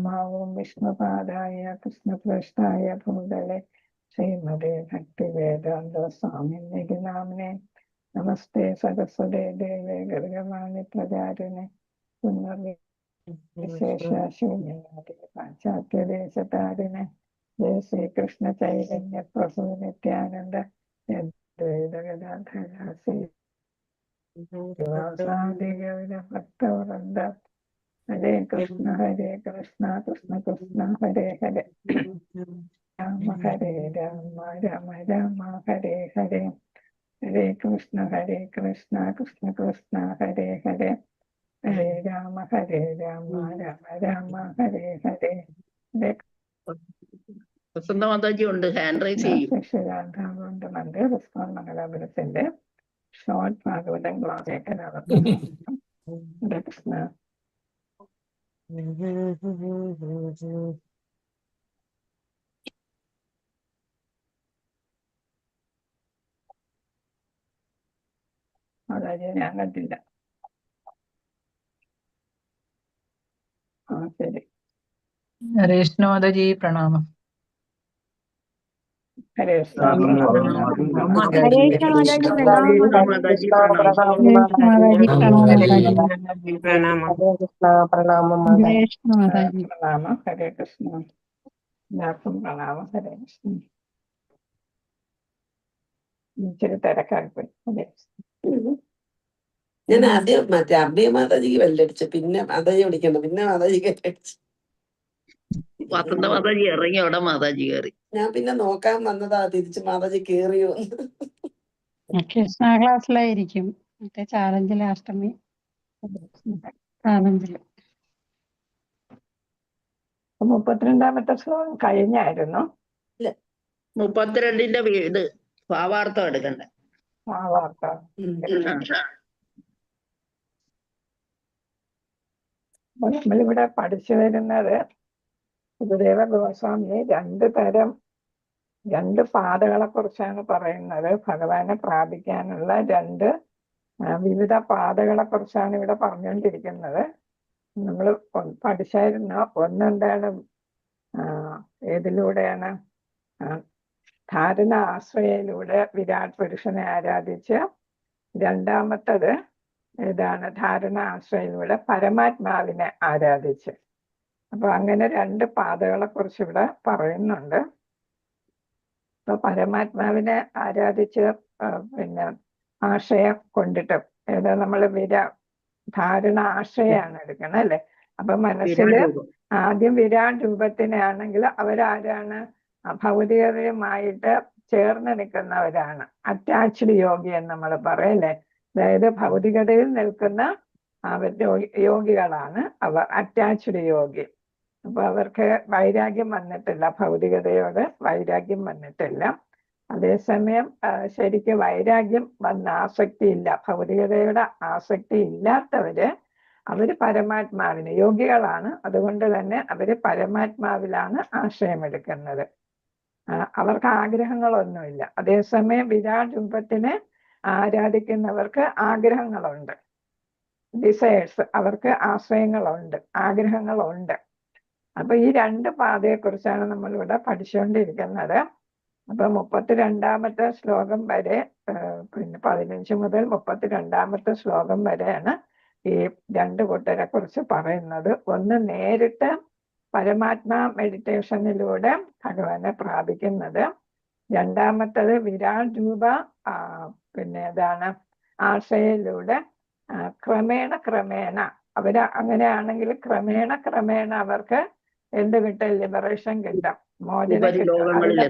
നമോം വിഷ്ണുപാദായ കൃഷ്ണപൃഷ്ഠായ ഭൂതലെ ശ്രീമതേ ഭക്തിവേദാന്ത സ്വാമിനിധി നാമിനെ നമസ്തേ സരസ്വതേ ദേവേ ഗർഗമാണി പ്രചാരിണെ പുനർവിശേഷ ശൂന്യനാഥേ പാശ്ചാത്യദേശതാരിണെ ജയ ശ്രീകൃഷ്ണ ചൈതന്യ പ്രഭു നിത്യാനന്ദ ഭക്തവൃന്ദ ഹരേ കൃഷ്ണ കൃഷ്ണ കൃഷ്ണ ഹരേ ഹരേ രാമ ഹരേ രാമ രാമ രാമ ഹരേ ഹരേ ഹരേ കൃഷ്ണ കൃഷ്ണ കൃഷ്ണ ഹരേ ഹരേ ഹരേ രാമ രാമ രാമ ഹരേ ഹരേ ഹരേ മാതാജി ഉണ്ട്, hand raise ചെയ്യും. ശിശുരാധാവുണ്ട് respawn മംഗലാപുരത്തിന്റെ short Bhagavatam class Krishna. Mataji ഞാൻ കണ്ടില്ല. ശരി. ഹരേ കൃഷ്ണ മാതാജി, പ്രണാമം. ഹരേ കൃഷ്ണ. പ്രണാമം. ഹരേ കൃഷ്ണ. എല്ലാവർക്കും പ്രണാമം. ഹരേ കൃഷ്ണ. ഇച്ചിരി തിരക്കായിപ്പോയി. ഹരേ കൃഷ്ണ. ഞാൻ ആദ്യം മറ്റേ അമ്മയെ മാതാജിക്ക് വെല്ലടിച്ചു, പിന്നെ മാതാജി വിളിക്കണ്ട, പിന്നെ മാതാജിക്ക് വെല്ലടിച്ചു. വസന്ത മാതാജി ഇറങ്ങി, അവിടെ മാതാജി കയറി. ഞാൻ പിന്നെ നോക്കാൻ വന്നതാ, തിരിച്ച് മാതാജി കേറിയോ. കൃഷ്ണ ക്ലാസ്സിലായിരിക്കും. മറ്റേ ചാലഞ്ചിലെ അഷ്ടമി ചാലഞ്ചില് 32ാമത്തെ ശ്ലോകം കഴിഞ്ഞായിരുന്നു. 32ന്റെ വീട് ഭാവാർത്ഥം എടുക്കണ്ടേ. ഭാവാർത്ഥ നമ്മളിവിടെ പഠിച്ചു വരുന്നത് ഗുരുദേവ ഗോസ്വാമി രണ്ട് പാതകളെ കുറിച്ചാണ് പറയുന്നത്. ഭഗവാനെ പ്രാപിക്കാനുള്ള വിവിധ പാതകളെ കുറിച്ചാണ് ഇവിടെ പറഞ്ഞുകൊണ്ടിരിക്കുന്നത്. നമ്മൾ പഠിച്ചായിരുന്ന ഒന്നെന്താണ്, ഏതിലൂടെയാണ്? ധാരണ ആശ്രയയിലൂടെ വിരാട് പുരുഷനെ ആരാധിച്ച്. രണ്ടാമത്തത് ഏതാണ്? ധാരണ ആശ്രയയിലൂടെ പരമാത്മാവിനെ ആരാധിച്ച്. അപ്പൊ അങ്ങനെ രണ്ട് പാതകളെ കുറിച്ച് ഇവിടെ പറയുന്നുണ്ട്. അപ്പൊ പരമാത്മാവിനെ ആരാധിച്ച് പിന്നെ ആശ്രയം കൊണ്ടിട്ട് ഏതാ നമ്മൾ ധാരണ ആശ്രയാണ് എടുക്കണം അല്ലെ. അപ്പൊ മനസ്സിൽ ആദ്യം വിരാട് രൂപത്തിനെ ആണെങ്കിൽ അവരാരാണ്? ഭൗതികതയുമായിട്ട് ചേർന്ന് നിൽക്കുന്നവരാണ്. അറ്റാച്ച്ഡ് യോഗി എന്ന് നമ്മൾ പറയല്ലേ. അതായത് ഭൗതികതയിൽ നിൽക്കുന്ന യോഗികളാണ് അവർ, അറ്റാച്ച്ഡ് യോഗി. അപ്പൊ അവർക്ക് വൈരാഗ്യം വന്നിട്ടില്ല, ഭൗതികതയോട് വൈരാഗ്യം വന്നിട്ടില്ല. അതേസമയം ശരിക്കും വൈരാഗ്യം വന്ന ആസക്തി ഇല്ല, ഭൗതികതയുടെ ആസക്തി ഇല്ലാത്തവര് അവര് പരമാത്മാവിന് യോഗികളാണ്. അതുകൊണ്ട് തന്നെ അവര് പരമാത്മാവിലാണ് ആശ്രയമെടുക്കുന്നത്. അവർക്ക് ആഗ്രഹങ്ങളൊന്നുമില്ല. അതേസമയം വിരാട് രൂപത്തിനെ ആരാധിക്കുന്നവർക്ക് ആഗ്രഹങ്ങളുണ്ട്, ഡിസയേഴ്സ്, അവർക്ക് ആശ്രയങ്ങളുണ്ട്, ആഗ്രഹങ്ങളുണ്ട്. അപ്പൊ ഈ രണ്ട് പാതയെക്കുറിച്ചാണ് നമ്മളിവിടെ പഠിച്ചുകൊണ്ടിരിക്കുന്നത്. അപ്പൊ 32ാമത്തെ ശ്ലോകം വരെ, പിന്നെ 15 മുതൽ 32ാമത്തെ ശ്ലോകം വരെയാണ് ഈ രണ്ട് കൂട്ടരെ കുറിച്ച് പറയുന്നത്. ഒന്ന് നേരിട്ട് പരമാത്മാ മെഡിറ്റേഷനിലൂടെ ഭഗവാനെ പ്രാപിക്കുന്നത്. രണ്ടാമത്തത് വിരാട് രൂപ പിന്നെ ഏതാണ് ആശ്രയയിലൂടെ ക്രമേണ അവര് അങ്ങനെയാണെങ്കിൽ ക്രമേണ അവർക്ക് എന്ത് കിട്ടും? ലിബറേഷൻ കിട്ടും, മോചനം കിട്ടും. അതിനെ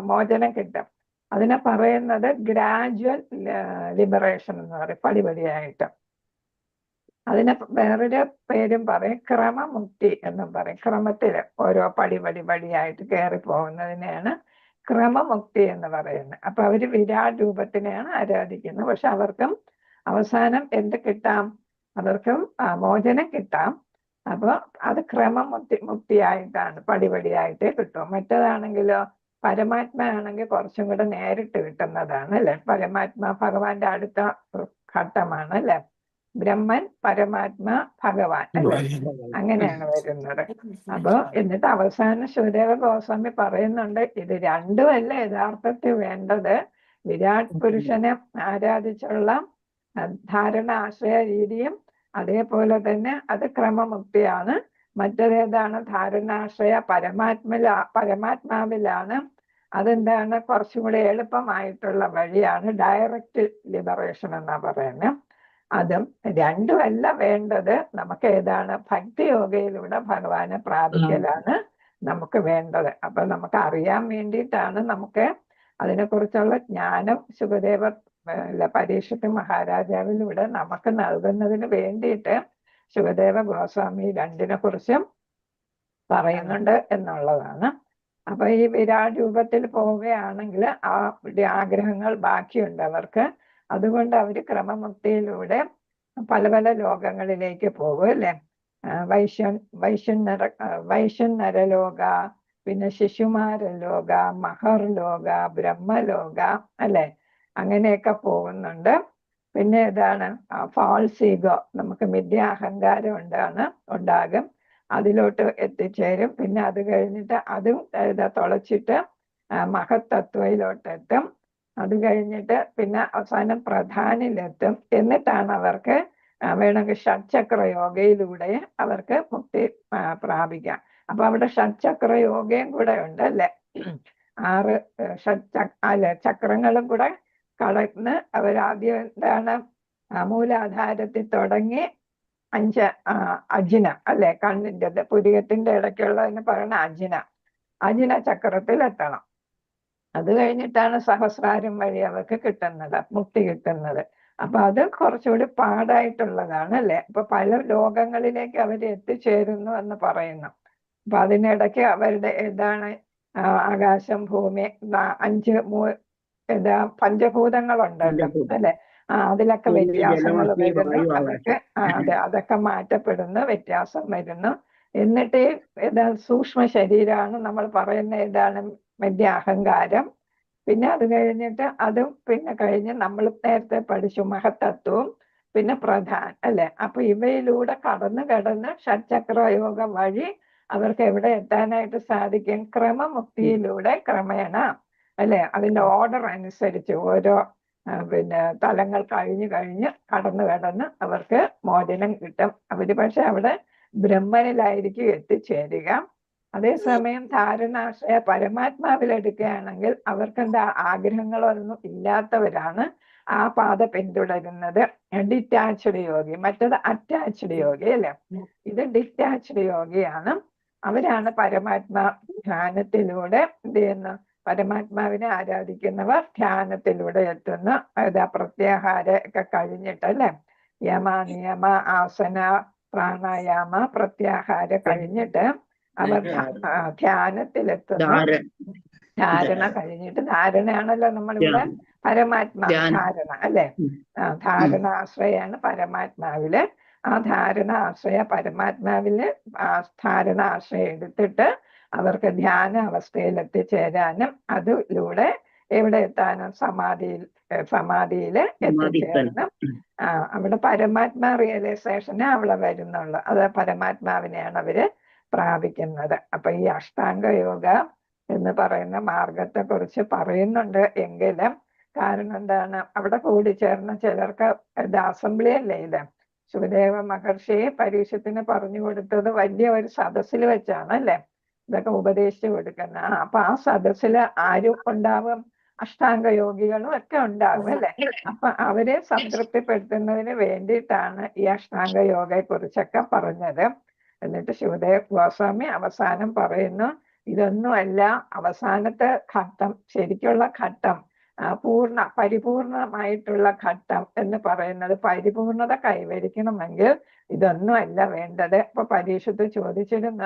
മോചനം കിട്ടും. അതിനെ പറയുന്നത് ഗ്രാജുവൽ ലിബറേഷൻ എന്ന് പറയും, പടിപടിയായിട്ട്. അതിനെ വേറൊരു പേരും പറയും ക്രമമുക്തി എന്നും പറയും. ക്രമത്തില് ഓരോ പടിയായിട്ട് കയറി പോകുന്നതിനെയാണ് ക്രമമുക്തി എന്ന് പറയുന്നത്. അപ്പൊ അവര് വിരാട് രൂപത്തിനെയാണ് ആരാധിക്കുന്നത്. പക്ഷെ അവർക്കും അവസാനം എന്ത് കിട്ടാം? അവർക്കും മോചനം കിട്ടാം. അപ്പൊ അത് മുക്തിയായിട്ടാണ്, പടിപടിയായിട്ടേ കിട്ടും. മറ്റേതാണെങ്കിലോ പരമാത്മാ ആണെങ്കിൽ കുറച്ചും കൂടെ നേരിട്ട് കിട്ടുന്നതാണ് അല്ലെ. പരമാത്മാ ഭഗവാന്റെ അടുത്ത ഘട്ടമാണ് അല്ലെ. ബ്രഹ്മൻ, പരമാത്മാ, ഭഗവാൻ അല്ലെ, അങ്ങനെയാണ് വരുന്നത്. അപ്പൊ എന്നിട്ട് അവസാനം ശിവദേവ ഗോസ്വാമി പറയുന്നുണ്ട്, ഇത് രണ്ടുമല്ല യഥാർത്ഥത്തിൽ വേണ്ടത്. വിരാട് പുരുഷനെ ആരാധിച്ചുള്ള ധാരണ ആശ്രയ രീതിയും അതേപോലെ തന്നെ അത് ക്രമമുക്തിയാണ്. മറ്റേതാണ് ധാരണാശ്രയ പരമാത്മാവിലാണ്. അതെന്താണ്, കുറച്ചും കൂടി എളുപ്പമായിട്ടുള്ള വഴിയാണ്, ഡയറക്റ്റ് ലിബറേഷൻ എന്നാ പറയുന്നത്. അതും രണ്ടുമല്ല വേണ്ടത്. നമുക്ക് ഏതാണ്, ഭക്തിയോഗയിലൂടെ ഭഗവാനെ പ്രാപിക്കലാണ് നമുക്ക് വേണ്ടത്. അപ്പൊ നമുക്ക് അറിയാൻ വേണ്ടിയിട്ടാണ് നമുക്ക് അതിനെക്കുറിച്ചുള്ള ജ്ഞാനം ശുകദേവ പരീക്ഷത്ത് മഹാരാജാവിലൂടെ നമുക്ക് നൽകുന്നതിന് വേണ്ടിയിട്ട് ശുകദേവ ഗോസ്വാമി രണ്ടിനെ കുറിച്ചും പറയുന്നുണ്ട് എന്നുള്ളതാണ്. അപ്പൊ ഈ വിരാട് രൂപത്തിൽ പോവുകയാണെങ്കിൽ ആ ആഗ്രഹങ്ങൾ ബാക്കിയുണ്ട് അവർക്ക്. അതുകൊണ്ട് അവര് ക്രമമുക്തിയിലൂടെ പല പല ലോകങ്ങളിലേക്ക് പോകും അല്ലെ. വൈശ്വനരലോക, പിന്നെ ശിശുമാരലോക, മഹർലോക, ബ്രഹ്മലോക അല്ലെ, അങ്ങനെയൊക്കെ പോകുന്നുണ്ട്. പിന്നെ ഏതാണ്, ഫാൾസ് ഈഗോ, നമുക്ക് മിഥ്യ അഹങ്കാരം ഉണ്ടാകും, അതിലോട്ട് എത്തിച്ചേരും. പിന്നെ അത് കഴിഞ്ഞിട്ട് അതും തുളച്ചിട്ട് മഹത്തത്വയിലോട്ടെത്തും. അത് കഴിഞ്ഞിട്ട് പിന്നെ അവസാനം പ്രധാനിലെത്തും. എന്നിട്ടാണ് അവർക്ക് വേണമെങ്കിൽ ഷഡ്ചക്ര യോഗയിലൂടെ അവർക്ക് മുക്തി പ്രാപിക്കാം. അപ്പൊ അവിടെ ഷഡ്ചക്ര യോഗയും കൂടെ ഉണ്ട് അല്ലെ. 6 ചക്രങ്ങളും കൂടെ കടന്ന് അവരാദ്യം എന്താണ്, മൂലാധാരത്തിൽ തുടങ്ങി 5 അജിന അല്ലെ, കണ്ണിൻ്റെ പുരികത്തിന്റെ ഇടയ്ക്കുള്ളതിന് പറയുന്ന അജിന ചക്രത്തിൽ എത്തണം. അത് കഴിഞ്ഞിട്ടാണ് സഹസ്രാരം വഴി അവർക്ക് കിട്ടുന്നത്, മുക്തി കിട്ടുന്നത്. അപ്പൊ അത് കുറച്ചുകൂടി പാടായിട്ടുള്ളതാണ് അല്ലെ. അപ്പൊ പല ലോകങ്ങളിലേക്ക് അവർ എത്തിച്ചേരുന്നു എന്ന് പറയുന്നു. അപ്പൊ അതിനിടയ്ക്ക് അവരുടെ ഏതാണ്, ആകാശം, ഭൂമി, 5 പഞ്ചഭൂതങ്ങളുണ്ടല്ലോ അല്ലെ. അതിലൊക്കെ വ്യത്യാസങ്ങൾ വരുന്നു. അതൊക്കെ അതൊക്കെ മാറ്റപ്പെടുന്നു, വ്യത്യാസം വരുന്നു. എന്നിട്ട് സൂക്ഷ്മ ശരീരമാണ് നമ്മൾ പറയുന്ന ഏതാണ്, വലിയ അഹങ്കാരം. പിന്നെ അത് കഴിഞ്ഞിട്ട് അതും പിന്നെ കഴിഞ്ഞ് നമ്മൾ നേരത്തെ പഠിച്ചു മഹത്തത്വവും പിന്നെ പ്രധാൻ അല്ലെ. അപ്പൊ ഇവയിലൂടെ കടന്ന് ഷഡ്ചക്രയോഗ വഴി അവർക്ക് എവിടെ എത്താനായിട്ട് സാധിക്കും, ക്രമമുക്തിയിലൂടെ ക്രമേണ അല്ലെ, അതിന്റെ ഓർഡർ അനുസരിച്ച് ഓരോ പിന്നെ തലങ്ങൾ കഴിഞ്ഞ് കടന്ന് അവർക്ക് മോചനം കിട്ടും. അവര് പക്ഷെ അവിടെ ബ്രഹ്മനിലായിരിക്കും എത്തിച്ചേരുക. അതേസമയം ധാരണാശ്രയ പരമാത്മാവിലെടുക്കുകയാണെങ്കിൽ അവർക്ക് എന്താ, ആഗ്രഹങ്ങളൊന്നും ഇല്ലാത്തവരാണ് ആ പാത പിന്തുടരുന്നത്. ഡിറ്റാച്ച്ഡ് യോഗി, മറ്റത് അറ്റാച്ച്ഡ് യോഗി അല്ലെ. ഇത് ഡിറ്റാച്ച്ഡ് യോഗയാണ്. അവരാണ് പരമാത്മാ ധ്യാനത്തിലൂടെ എന്ത് ചെയ്യുന്നു, പരമാത്മാവിനെ ആരാധിക്കുന്നവർ ധ്യാനത്തിലൂടെ എത്തുന്നു. പ്രത്യാഹാര ഒക്കെ കഴിഞ്ഞിട്ട് അല്ലെ, യമ, നിയമ, ആസന, പ്രാണായാമ, പ്രത്യാഹാര കഴിഞ്ഞിട്ട് അവർ ധ്യാനത്തിലെത്തുന്നു. ധാരണ കഴിഞ്ഞിട്ട്, ധാരണയാണല്ലോ നമ്മളിവിടെ പരമാത്മാ ധാരണ അല്ലെ. ധാരണാശ്രയാണ് പരമാത്മാവില്. ആ ധാരണാശ്രയ പരമാത്മാവില് ധാരണാശ്രയം എടുത്തിട്ട് അവർക്ക് ധ്യാന അവസ്ഥയിൽ എത്തിച്ചേരാനും അതിലൂടെ എവിടെ എത്താനും സമാധിയില് എത്തിച്ചേരണം. അവിടെ പരമാത്മാ റിയലൈസേഷന് അവിടെ വരുന്നുള്ളു. അത് പരമാത്മാവിനെയാണ് അവര് പ്രാപിക്കുന്നത്. അപ്പൊ ഈ അഷ്ടാംഗ യോഗ എന്ന് പറയുന്ന മാർഗത്തെ കുറിച്ച് പറയുന്നുണ്ട് എങ്കിലും, കാരണം എന്താണ്, അവിടെ കൂടിച്ചേർന്ന ചിലർക്ക് അസംബ്ലി അല്ലേ ഇത്, ശുകദേവ മഹർഷി പരീക്ഷത്തിന് പറഞ്ഞു കൊടുത്തത് വലിയ ഒരു സദസ്സിൽ വെച്ചാണ് അല്ലെ ഇതൊക്കെ ഉപദേശിച്ചു കൊടുക്കുന്നത്. അപ്പൊ ആ സദസ്സില് ആരും ഉണ്ടാവും, അഷ്ടാംഗ യോഗികളും ഒക്കെ ഉണ്ടാവും അല്ലെ. അപ്പൊ അവരെ സംതൃപ്തിപ്പെടുത്തുന്നതിന് വേണ്ടിയിട്ടാണ് ഈ അഷ്ടാംഗ യോഗയെ കുറിച്ചൊക്കെ പറഞ്ഞത്. എന്നിട്ട് ശിവദേവ ഗോസ്വാമി അവസാനം പറയുന്നു, ഇതൊന്നുമല്ല അവസാനത്തെ ഘട്ടം, ശരിക്കുള്ള ഘട്ടം, പരിപൂർണമായിട്ടുള്ള ഘട്ടം എന്ന് പറയുന്നത്. പരിപൂർണത കൈവരിക്കണമെങ്കിൽ ഇതൊന്നുമല്ല വേണ്ടത്. ഇപ്പൊ പരീക്ഷത്ത് ചോദിച്ചിരുന്ന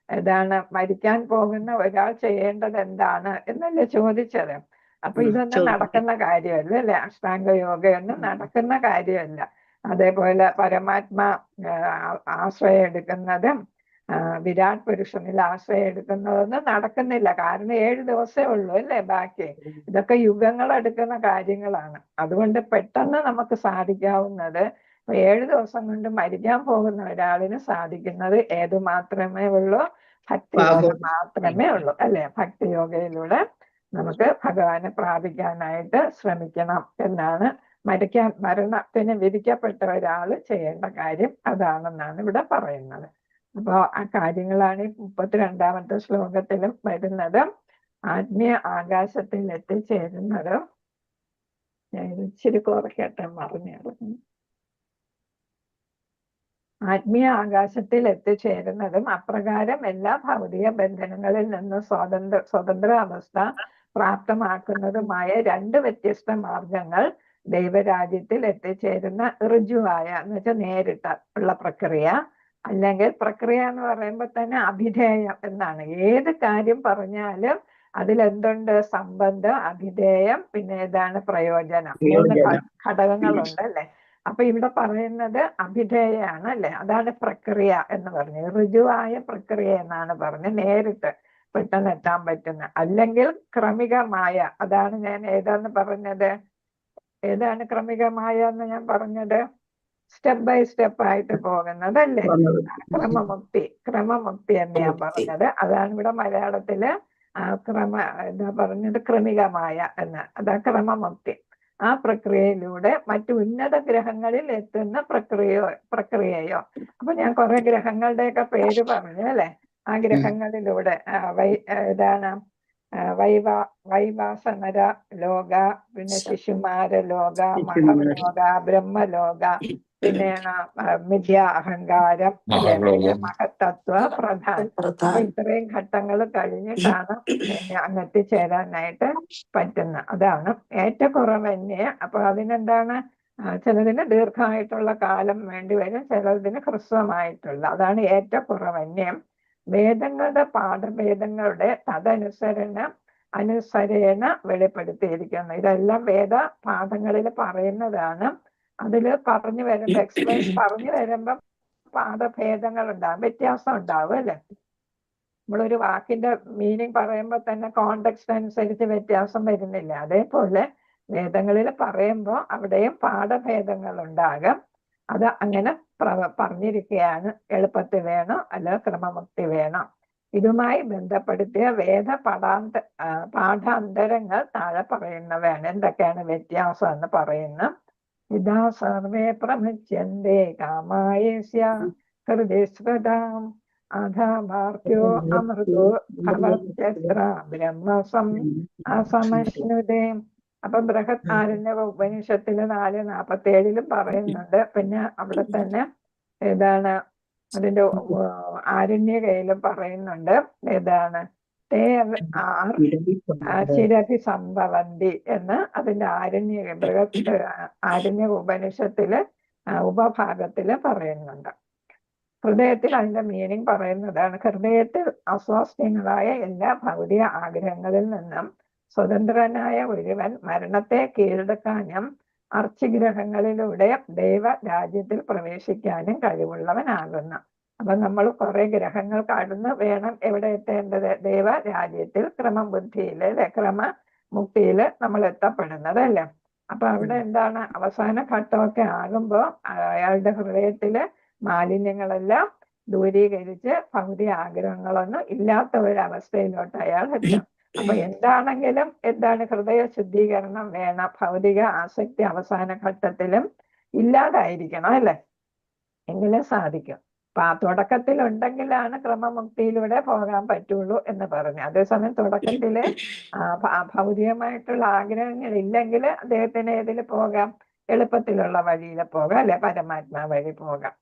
ഏതാണ്, മരിക്കാൻ പോകുന്ന ഒരാൾ ചെയ്യേണ്ടത് എന്താണ് എന്നല്ലേ ചോദിച്ചത്. അപ്പൊ ഇതൊന്നും നടക്കുന്ന കാര്യമല്ല അല്ലെ, അഷ്ടാംഗ യോഗയൊന്നും നടക്കുന്ന കാര്യമല്ല. അതേപോലെ പരമാത്മാ ആശ്രയം എടുക്കുന്നതും വിരാട് പുരുഷനിൽ ആശ്രയം എടുക്കുന്നതൊന്നും നടക്കുന്നില്ല. കാരണം 7 ദിവസമേ ഉള്ളൂ അല്ലേ ബാക്കി. ഇതൊക്കെ യുഗങ്ങൾ എടുക്കുന്ന കാര്യങ്ങളാണ്. അതുകൊണ്ട് പെട്ടെന്ന് നമുക്ക് സാധിക്കാവുന്നത് അപ്പൊ 7 ദിവസം കൊണ്ട് മരിക്കാൻ പോകുന്ന ഒരാളിന് സാധിക്കുന്നത് ഏത് മാത്രമേ ഉള്ളൂ? ഭക്തിയോഗം മാത്രമേ ഉള്ളൂ അല്ലെ? ഭക്തിയോഗയിലൂടെ നമുക്ക് ഭഗവാനെ പ്രാപിക്കാനായിട്ട് ശ്രമിക്കണം എന്നാണ് മരണത്തിന് വിധിക്കപ്പെട്ട ഒരാൾ ചെയ്യേണ്ട കാര്യം അതാണെന്നാണ് ഇവിടെ പറയുന്നത്. അപ്പോ ആ കാര്യങ്ങളാണ് ഈ 32ാമത്തെ ശ്ലോകത്തിലും വരുന്നത്. ആത്മീയ ആകാശത്തിൽ എത്തിച്ചേരുന്നത്, ഞാൻ ഇത് ഇച്ചിരി കുറയ്ക്കട്ടെ, മറിഞ്ഞു. ആത്മീയ ആകാശത്തിൽ എത്തിച്ചേരുന്നതും അപ്രകാരം എല്ലാ ഭൗതിക ബന്ധനങ്ങളിൽ നിന്ന് സ്വതന്ത്ര അവസ്ഥ പ്രാപ്തമാക്കുന്നതുമായ 2 വ്യത്യസ്ത മാർഗങ്ങൾ ദൈവരാജ്യത്തിൽ എത്തിച്ചേരുന്ന ഋജുവായ എന്ന് വെച്ചാൽ നേരിട്ട് ഉള്ള പ്രക്രിയ, അല്ലെങ്കിൽ പ്രക്രിയ എന്ന് പറയുമ്പോൾ തന്നെ അഭിധേയം എന്നാണ്. ഏത് കാര്യം പറഞ്ഞാലും അതിലെന്തുണ്ട്? സംബന്ധം, അഭിധേയം, പിന്നെ ഏതാണ്? പ്രയോജനം. 3 ഘടകങ്ങളുണ്ട് അല്ലെ? അപ്പൊ ഇവിടെ പറയുന്നത് അഭിധേയാണ് അല്ലെ? അതാണ് പ്രക്രിയ എന്ന് പറഞ്ഞത്. ഋജുവായ പ്രക്രിയ എന്നാണ് പറഞ്ഞത്, നേരിട്ട് പെട്ടെന്ന് എത്താൻ പറ്റുന്ന. അല്ലെങ്കിൽ ക്രമികമായ, അതാണ് ഞാൻ ഏതാന്ന് പറഞ്ഞത്? ഏതാണ് ക്രമികമായ എന്ന് ഞാൻ പറഞ്ഞത്? സ്റ്റെപ്പ് ബൈ സ്റ്റെപ്പ് ആയിട്ട് പോകുന്നത് അല്ലേ? ക്രമമുക്തി എന്ന് ഞാൻ പറഞ്ഞത്. അതാണ് ഇവിടെ മലയാളത്തില് എന്താ പറഞ്ഞത്? ക്രമികമായ എന്ന്. അതാ ക്രമമുക്തി. ആ പ്രക്രിയയിലൂടെ മറ്റു ഉന്നത ഗ്രഹങ്ങളിൽ എത്തുന്ന പ്രക്രിയയോ. അപ്പൊ ഞാൻ കുറെ ഗ്രഹങ്ങളുടെയൊക്കെ പേര് പറഞ്ഞു അല്ലെ? ആ ഗ്രഹങ്ങളിലൂടെ ഏതാണ്? വൈവാസനര ലോക, പിന്നെ ശിശുമാര ലോക, മഹർലോക, ബ്രഹ്മലോക, പിന്നെ മിഥ്യ അഹങ്കാരം അല്ലെ, മഹത്തത്വ, പ്രധാനം. ഇത്രയും ഘട്ടങ്ങൾ കഴിഞ്ഞിട്ടാണ് അങ്ങെത്തിച്ചേരാനായിട്ട് പറ്റുന്ന. അതാണ് ഏറ്റക്കുറവന്യെ. അപ്പൊ അതിനെന്താണ്? ചിലതിന് ദീർഘമായിട്ടുള്ള കാലം വേണ്ടി വരും, ചിലതിന് ഹ്രസ്വമായിട്ടുള്ള. അതാണ് ഏറ്റക്കുറവന്യം. വേദങ്ങളുടെ പാഠഭേദങ്ങളുടെ അനുസരേണ വെളിപ്പെടുത്തിയിരിക്കുന്നു. ഇതെല്ലാം വേദ പാഠങ്ങളിൽ പറയുന്നതാണ്. അതില് പറഞ്ഞു വരുമ്പോ പാഠഭേദങ്ങൾ ഉണ്ടാകും, വ്യത്യാസം ഉണ്ടാവും അല്ലെ? നമ്മളൊരു വാക്കിന്റെ മീനിങ് പറയുമ്പോൾ തന്നെ കോണ്ടെക്സ്റ്റ് അനുസരിച്ച് വ്യത്യാസം വരുന്നില്ല. അതേപോലെ വേദങ്ങളിൽ പറയുമ്പോൾ അവിടെയും പാഠഭേദങ്ങൾ ഉണ്ടാകും. അത് അങ്ങനെ പറഞ്ഞിരിക്കുകയാണ്. എളുപ്പത്തിൽ വേണോ അല്ല ക്രമമുക്തി വേണോ? ഇതുമായി ബന്ധപ്പെടുത്തിയ വേദ പാഠാന്തരങ്ങൾ താഴെ പറയുന്നവയാണ്. എന്തൊക്കെയാണ് വ്യത്യാസം എന്ന് പറയുന്ന. ഇതാ സർവേ പ്രമുച്യന്തേ കാമായേസ്യ ഹൃദയസ്വതാം അധമാർത്യോ അമൃതോ ഭവത്യത്ര ബ്രഹ്മസം അസമശ്നുതേ. അപ്പൊ ബൃഹത് ആരണ്യ ഉപനിഷത്തില് 4:47 പറയുന്നുണ്ട്. പിന്നെ അവിടെ തന്നെ ഏതാണ്? അതിന്റെ ആരണ്യകയിലും പറയുന്നുണ്ട്. ഏതാണ്? ചിരഭി സംഭവന്തി എന്ന് അതിന്റെ ബൃഹത് ആരണ്യ ഉപനിഷത്തില് ഉപഭാഗത്തില് പറയുന്നുണ്ട്. ഹൃദയത്തിൽ അതിന്റെ മീനിങ് പറയുന്നതാണ്. ഹൃദയത്തിൽ അസ്വാസ്ഥ്യങ്ങളായ എല്ലാ ഭൗതിക ആഗ്രഹങ്ങളിൽ നിന്നും സ്വതന്ത്രനായ ഒരുവൻ മരണത്തെ കീഴടക്കാനും അർച്ചിഗ്രഹങ്ങളിലൂടെ ദൈവരാജ്യത്തിൽ പ്രവേശിക്കാനും കഴിവുള്ളവനാകുന്നു. അപ്പൊ നമ്മൾ കുറെ ഗ്രഹങ്ങൾ കടന്ന് വേണം എവിടെ എത്തേണ്ടത്? ദൈവരാജ്യത്തിൽ, ക്രമബുദ്ധിയില് അല്ലെ, ക്രമമുക്തിയില് നമ്മൾ എത്തപ്പെടുന്നത് അല്ലേ? അപ്പൊ അവിടെ എന്താണ്? അവസാന ഘട്ടമൊക്കെ ആകുമ്പോ അയാളുടെ ഹൃദയത്തില് മാലിന്യങ്ങളെല്ലാം ദൂരീകരിച്ച് ഭൗതിക ആഗ്രഹങ്ങളൊന്നും ഇല്ലാത്ത ഒരവസ്ഥയിലോട്ട് അയാൾ എത്തും. അപ്പൊ എന്താണെങ്കിലും എന്താണ്? ഹൃദയ ശുദ്ധീകരണം വേണം. ഭൗതിക ആസക്തി അവസാന ഘട്ടത്തിലും ഇല്ലാതായിരിക്കണം അല്ലെ? എങ്കിലും സാധിക്കും. അപ്പൊ ആ തുടക്കത്തിൽ ഉണ്ടെങ്കിലാണ് ക്രമമുക്തിയിലൂടെ പോകാൻ പറ്റുള്ളൂ എന്ന് പറഞ്ഞു. അതേസമയം തുടക്കത്തില് ഭൗതികമായിട്ടുള്ള ആഗ്രഹങ്ങൾ ഇല്ലെങ്കിൽ അദ്ദേഹത്തിന് ഏതിൽ പോകാം? എളുപ്പത്തിലുള്ള വഴിയിൽ പോകാം അല്ലെ? പരമാത്മാ വഴി പോകാം.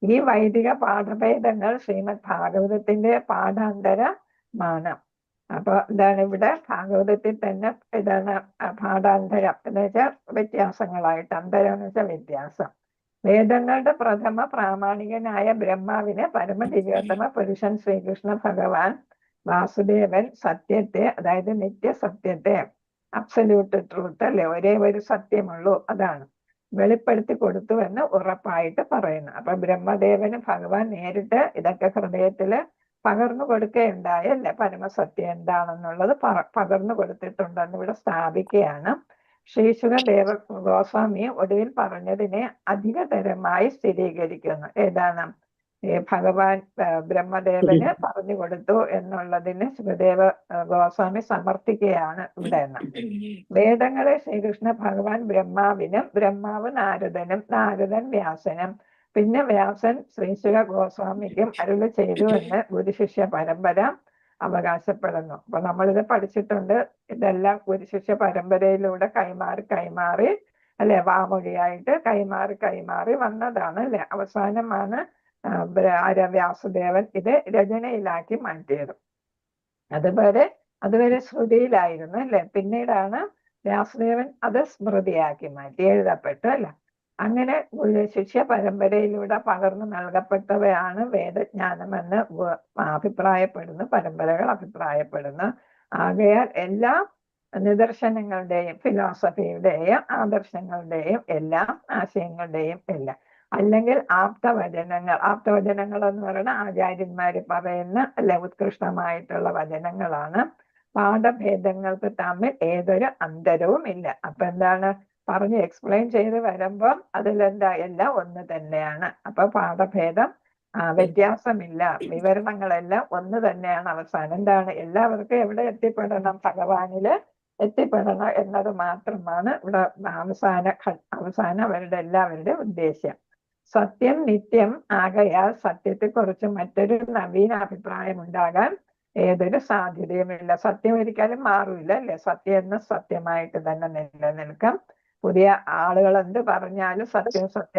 ഈ വൈദിക പാഠഭേദങ്ങൾ ശ്രീമദ് ഭാഗവതത്തിന്റെ പാഠാന്തരമാണ്. അപ്പൊ എന്താണ്? ഇവിടെ ഭാഗവതത്തിൽ തന്നെ ഇതാണ് പാഠാന്തരം എന്ന് വെച്ചാൽ വ്യത്യാസങ്ങളായിട്ട്. അന്തരം എന്ന് വെച്ചാൽ വ്യത്യാസം. വേദങ്ങളുടെ പ്രഥമ പ്രാമാണികനായ ബ്രഹ്മാവിനെ പരമദിവ്യോത്തമ പുരുഷൻ ശ്രീകൃഷ്ണ ഭഗവാൻ വാസുദേവൻ സത്യത്തെ, അതായത് നിത്യസത്യത്തെ, അബ്സല്യൂട്ട് ട്രൂത്ത് അല്ലെ, ഒരേ ഒരു സത്യമുള്ളൂ, അതാണ് വെളിപ്പെടുത്തി കൊടുത്തു എന്ന് ഉറപ്പായിട്ട് പറയുന്നു. അപ്പൊ ബ്രഹ്മദേവന് ഭഗവാൻ നേരിട്ട് ഇതൊക്കെ ഹൃദയത്തില് പകർന്നു കൊടുക്കുകയുണ്ടായല്ലേ? പരമസത്യം എന്താണെന്നുള്ളത് പകർന്നു കൊടുത്തിട്ടുണ്ടെന്ന് ഇവിടെ സ്ഥാപിക്കുകയാണ്. ശ്രീശുഖദേവ ഗോസ്വാമി ഒടുവിൽ പറഞ്ഞതിനെ അധികതരമായി സ്ഥിരീകരിക്കുന്നു. ഏതാണ്? ഭഗവാൻ ബ്രഹ്മദേവന് പറഞ്ഞു കൊടുത്തു എന്നുള്ളതിന് സുഖദേവ ഗോസ്വാമി സമർത്ഥിക്കുകയാണ് ഇവിടെ നിന്ന്. വേദങ്ങളെ ശ്രീകൃഷ്ണ ഭഗവാൻ ബ്രഹ്മാവിനും, ബ്രഹ്മാവ് നാരദനും, നാരദൻ വ്യാസനും, പിന്നെ വ്യാസൻ ശ്രീശുഖ ഗോസ്വാമിക്കും അരുളി ചെയ്തു എന്ന് ഗുരുശിഷ്യ പരമ്പര അവകാശപ്പെടുന്നു. അപ്പൊ നമ്മളിത് പഠിച്ചിട്ടുണ്ട്. ഇതെല്ലാം ഗുരുശിഷ്യ പരമ്പരയിലൂടെ കൈമാറി അല്ലെ, വാമൊഴിയായിട്ട് കൈമാറി വന്നതാണ് അല്ലെ. അവസാനമാണ് വ്യാസദേവൻ ഇത് രചനയിലാക്കി മാറ്റിയത്. അതുവരെ ശ്രുതിയിലായിരുന്നു അല്ലെ. പിന്നീടാണ് വ്യാസദേവൻ അത് സ്മൃതിയാക്കി മാറ്റി, എഴുതപ്പെട്ടു അല്ലെ. അങ്ങനെ ശിഷ്യ പരമ്പരയിലൂടെ പകർന്നു നൽകപ്പെട്ടവയാണ് വേദജ്ഞാനമെന്ന് പരമ്പരകൾ അഭിപ്രായപ്പെടുന്നു. ആകയാൽ എല്ലാ നിദർശനങ്ങളുടെയും, ഫിലോസഫിയുടെയും, ആദർശങ്ങളുടെയും, എല്ലാ ആശയങ്ങളുടെയും എല്ലാം, അല്ലെങ്കിൽ ആപ്തവചനങ്ങൾ എന്ന് പറയുന്ന ആചാര്യന്മാര് പറയുന്ന അല്ലെ ഉത്കൃഷ്ടമായിട്ടുള്ള വചനങ്ങളാണ്. പാഠഭേദങ്ങൾക്ക് തമ്മിൽ ഏതൊരു അന്തരവും ഇല്ല. അപ്പൊ എന്താണ് പറഞ്ഞ് എക്സ്പ്ലെയിൻ ചെയ്ത് വരുമ്പോൾ അതിലെന്താ, എല്ലാം ഒന്ന് തന്നെയാണ്. അപ്പൊ പാഠഭേദം വ്യത്യാസമില്ല, വിവരണങ്ങളെല്ലാം ഒന്ന് തന്നെയാണ്. അവസാനം എന്താണ്, എല്ലാവർക്കും എവിടെ എത്തിപ്പെടണം, ഭഗവാനില് എത്തിപ്പെടണം എന്നത് മാത്രമാണ് ഇവിടെ അവസാനം അവരുടെ എല്ലാവരുടെ ഉദ്ദേശ്യം. സത്യം നിത്യം ആകയാൽ സത്യത്തെക്കുറിച്ച് മറ്റൊരു നവീന അഭിപ്രായം ഉണ്ടാകാൻ ഏതൊരു സാധ്യതയുമില്ല. സത്യം ഒരിക്കലും മാറില്ല അല്ലെ. സത്യം എന്ന് സത്യമായിട്ട് തന്നെ നിലനിൽക്കാം. പുതിയ ആളുകൾ എന്ത് പറഞ്ഞാലും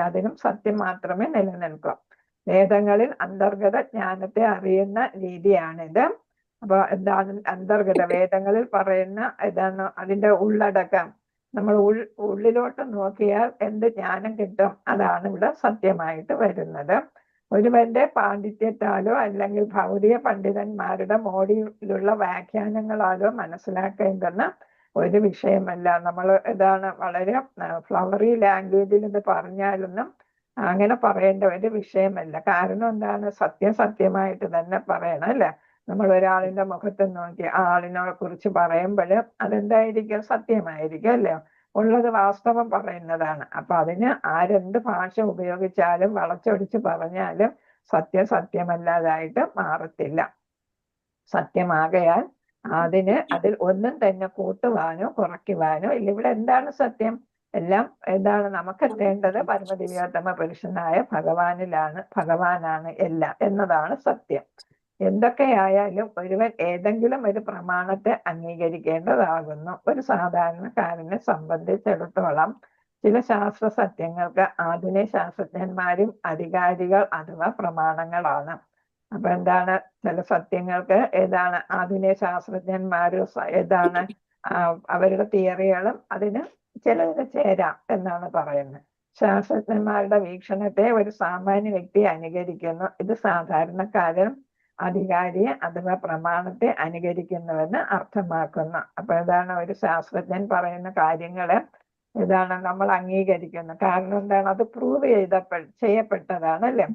അതിനും സത്യം മാത്രമേ നിലനിൽക്കൂ. വേദങ്ങളിൽ അന്തർഗത ജ്ഞാനത്തെ അറിയുന്ന രീതിയാണിത്. അപ്പൊ എന്താണ് അന്തർഗത? വേദങ്ങളിൽ പറയുന്ന ഇതാണ് അതിന്റെ ഉള്ളടക്കം. നമ്മൾ ഉള്ളിലോട്ട് നോക്കിയാൽ എന്ത് ജ്ഞാനം കിട്ടും, അതാണ് ഇവിടെ സത്യമായിട്ട് വരുന്നത്. ഒരുവന്റെ പാണ്ഡിത്യത്താലോ അല്ലെങ്കിൽ ഭൗതിക പണ്ഡിതന്മാരുടെ മോഡിയിലുള്ള വ്യാഖ്യാനങ്ങളാലോ മനസ്സിലാക്കേണ്ടുന്ന ഒരു വിഷയമല്ല. നമ്മൾ ഇതാണ് വളരെ ഫ്ലവറി ലാംഗ്വേജിൽ ഇത് പറഞ്ഞാലൊന്നും അങ്ങനെ പറയേണ്ട ഒരു വിഷയമല്ല. കാരണം എന്താണ്, സത്യമായിട്ട് തന്നെ പറയണം അല്ലെ. നമ്മൾ ഒരാളിന്റെ മുഖത്ത് നോക്കി ആ ആളിനെ കുറിച്ച് പറയുമ്പോൾ അതെന്തായിരിക്കും, സത്യമായിരിക്കും അല്ലേ. ഉള്ളത് വാസ്തവം പറയുന്നതാണ്. അപ്പൊ അതിന് ആരെന്ത് ഭാഷ ഉപയോഗിച്ചാലും വളച്ചൊടിച്ച് പറഞ്ഞാലും സത്യമല്ലാതായിട്ട് മാറത്തില്ല. സത്യമാകയാൽ അതിൽ ഒന്നും തന്നെ കൂട്ടുവാനോ കുറയ്ക്കുവാനോ ഇല്ല. ഇവിടെ എന്താണ് സത്യം? എല്ലാം എന്താണ് നമുക്കെത്തേണ്ടത്? പരമദിവ്യോത്തമ പുരുഷനായ ഭഗവാനാണ് എല്ലാം എന്നതാണ് സത്യം. എന്തൊക്കെയായാലും ഒരുവൻ ഏതെങ്കിലും ഒരു പ്രമാണത്തെ അംഗീകരിക്കേണ്ടതാകുന്നു. ഒരു സാധാരണക്കാരനെ സംബന്ധിച്ചിടത്തോളം ചില ശാസ്ത്ര സത്യങ്ങൾക്ക് ആധുനിക ശാസ്ത്രജ്ഞന്മാരും അധികാരികൾ അഥവാ പ്രമാണങ്ങളാണ്. അപ്പൊ എന്താണ്, ചില സത്യങ്ങൾക്ക് ഏതാണ് ആധുനിക ശാസ്ത്രജ്ഞന്മാര് ഏതാണ് അവരുടെ തിയറികളും അതിന് ചിലതിന് ചേരാം എന്നാണ് പറയുന്നത്. ശാസ്ത്രജ്ഞന്മാരുടെ വീക്ഷണത്തെ ഒരു സാമാന്യ വ്യക്തി അനുകരിക്കുന്നു. ഇത് സാധാരണക്കാരൻ അധികാരിയെ അഥവാ പ്രമാണത്തെ അനുകരിക്കുന്നുവെന്ന് അർത്ഥമാക്കുന്നു. അപ്പൊ എന്താണ്, ഒരു ശാസ്ത്രജ്ഞൻ പറയുന്ന കാര്യങ്ങളെ നമ്മൾ അംഗീകരിക്കുന്നത്. കാരണം എന്താണ്, അത് പ്രൂവ് ചെയ്യപ്പെട്ടതാണ് അല്ലെ.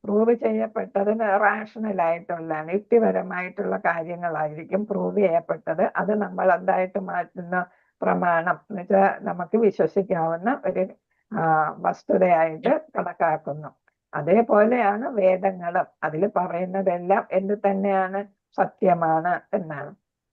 പ്രൂവ് ചെയ്യപ്പെട്ടതിന് റാഷണൽ ആയിട്ടുള്ളതാണ്, യുക്തിപരമായിട്ടുള്ള കാര്യങ്ങളായിരിക്കും പ്രൂവ് ചെയ്യപ്പെട്ടത്. അത് നമ്മൾ എന്തായിട്ട് മാറ്റുന്ന പ്രമാണം എന്ന് വെച്ചാൽ നമുക്ക് വിശ്വസിക്കാവുന്ന ഒരു വസ്തുതയായിട്ട് കണക്കാക്കുന്നു. അതേപോലെയാണ് വേദങ്ങളും. അതിൽ പറയുന്നതെല്ലാം എന്ത് തന്നെയാണ്, സത്യമാണ് എന്നാണ്.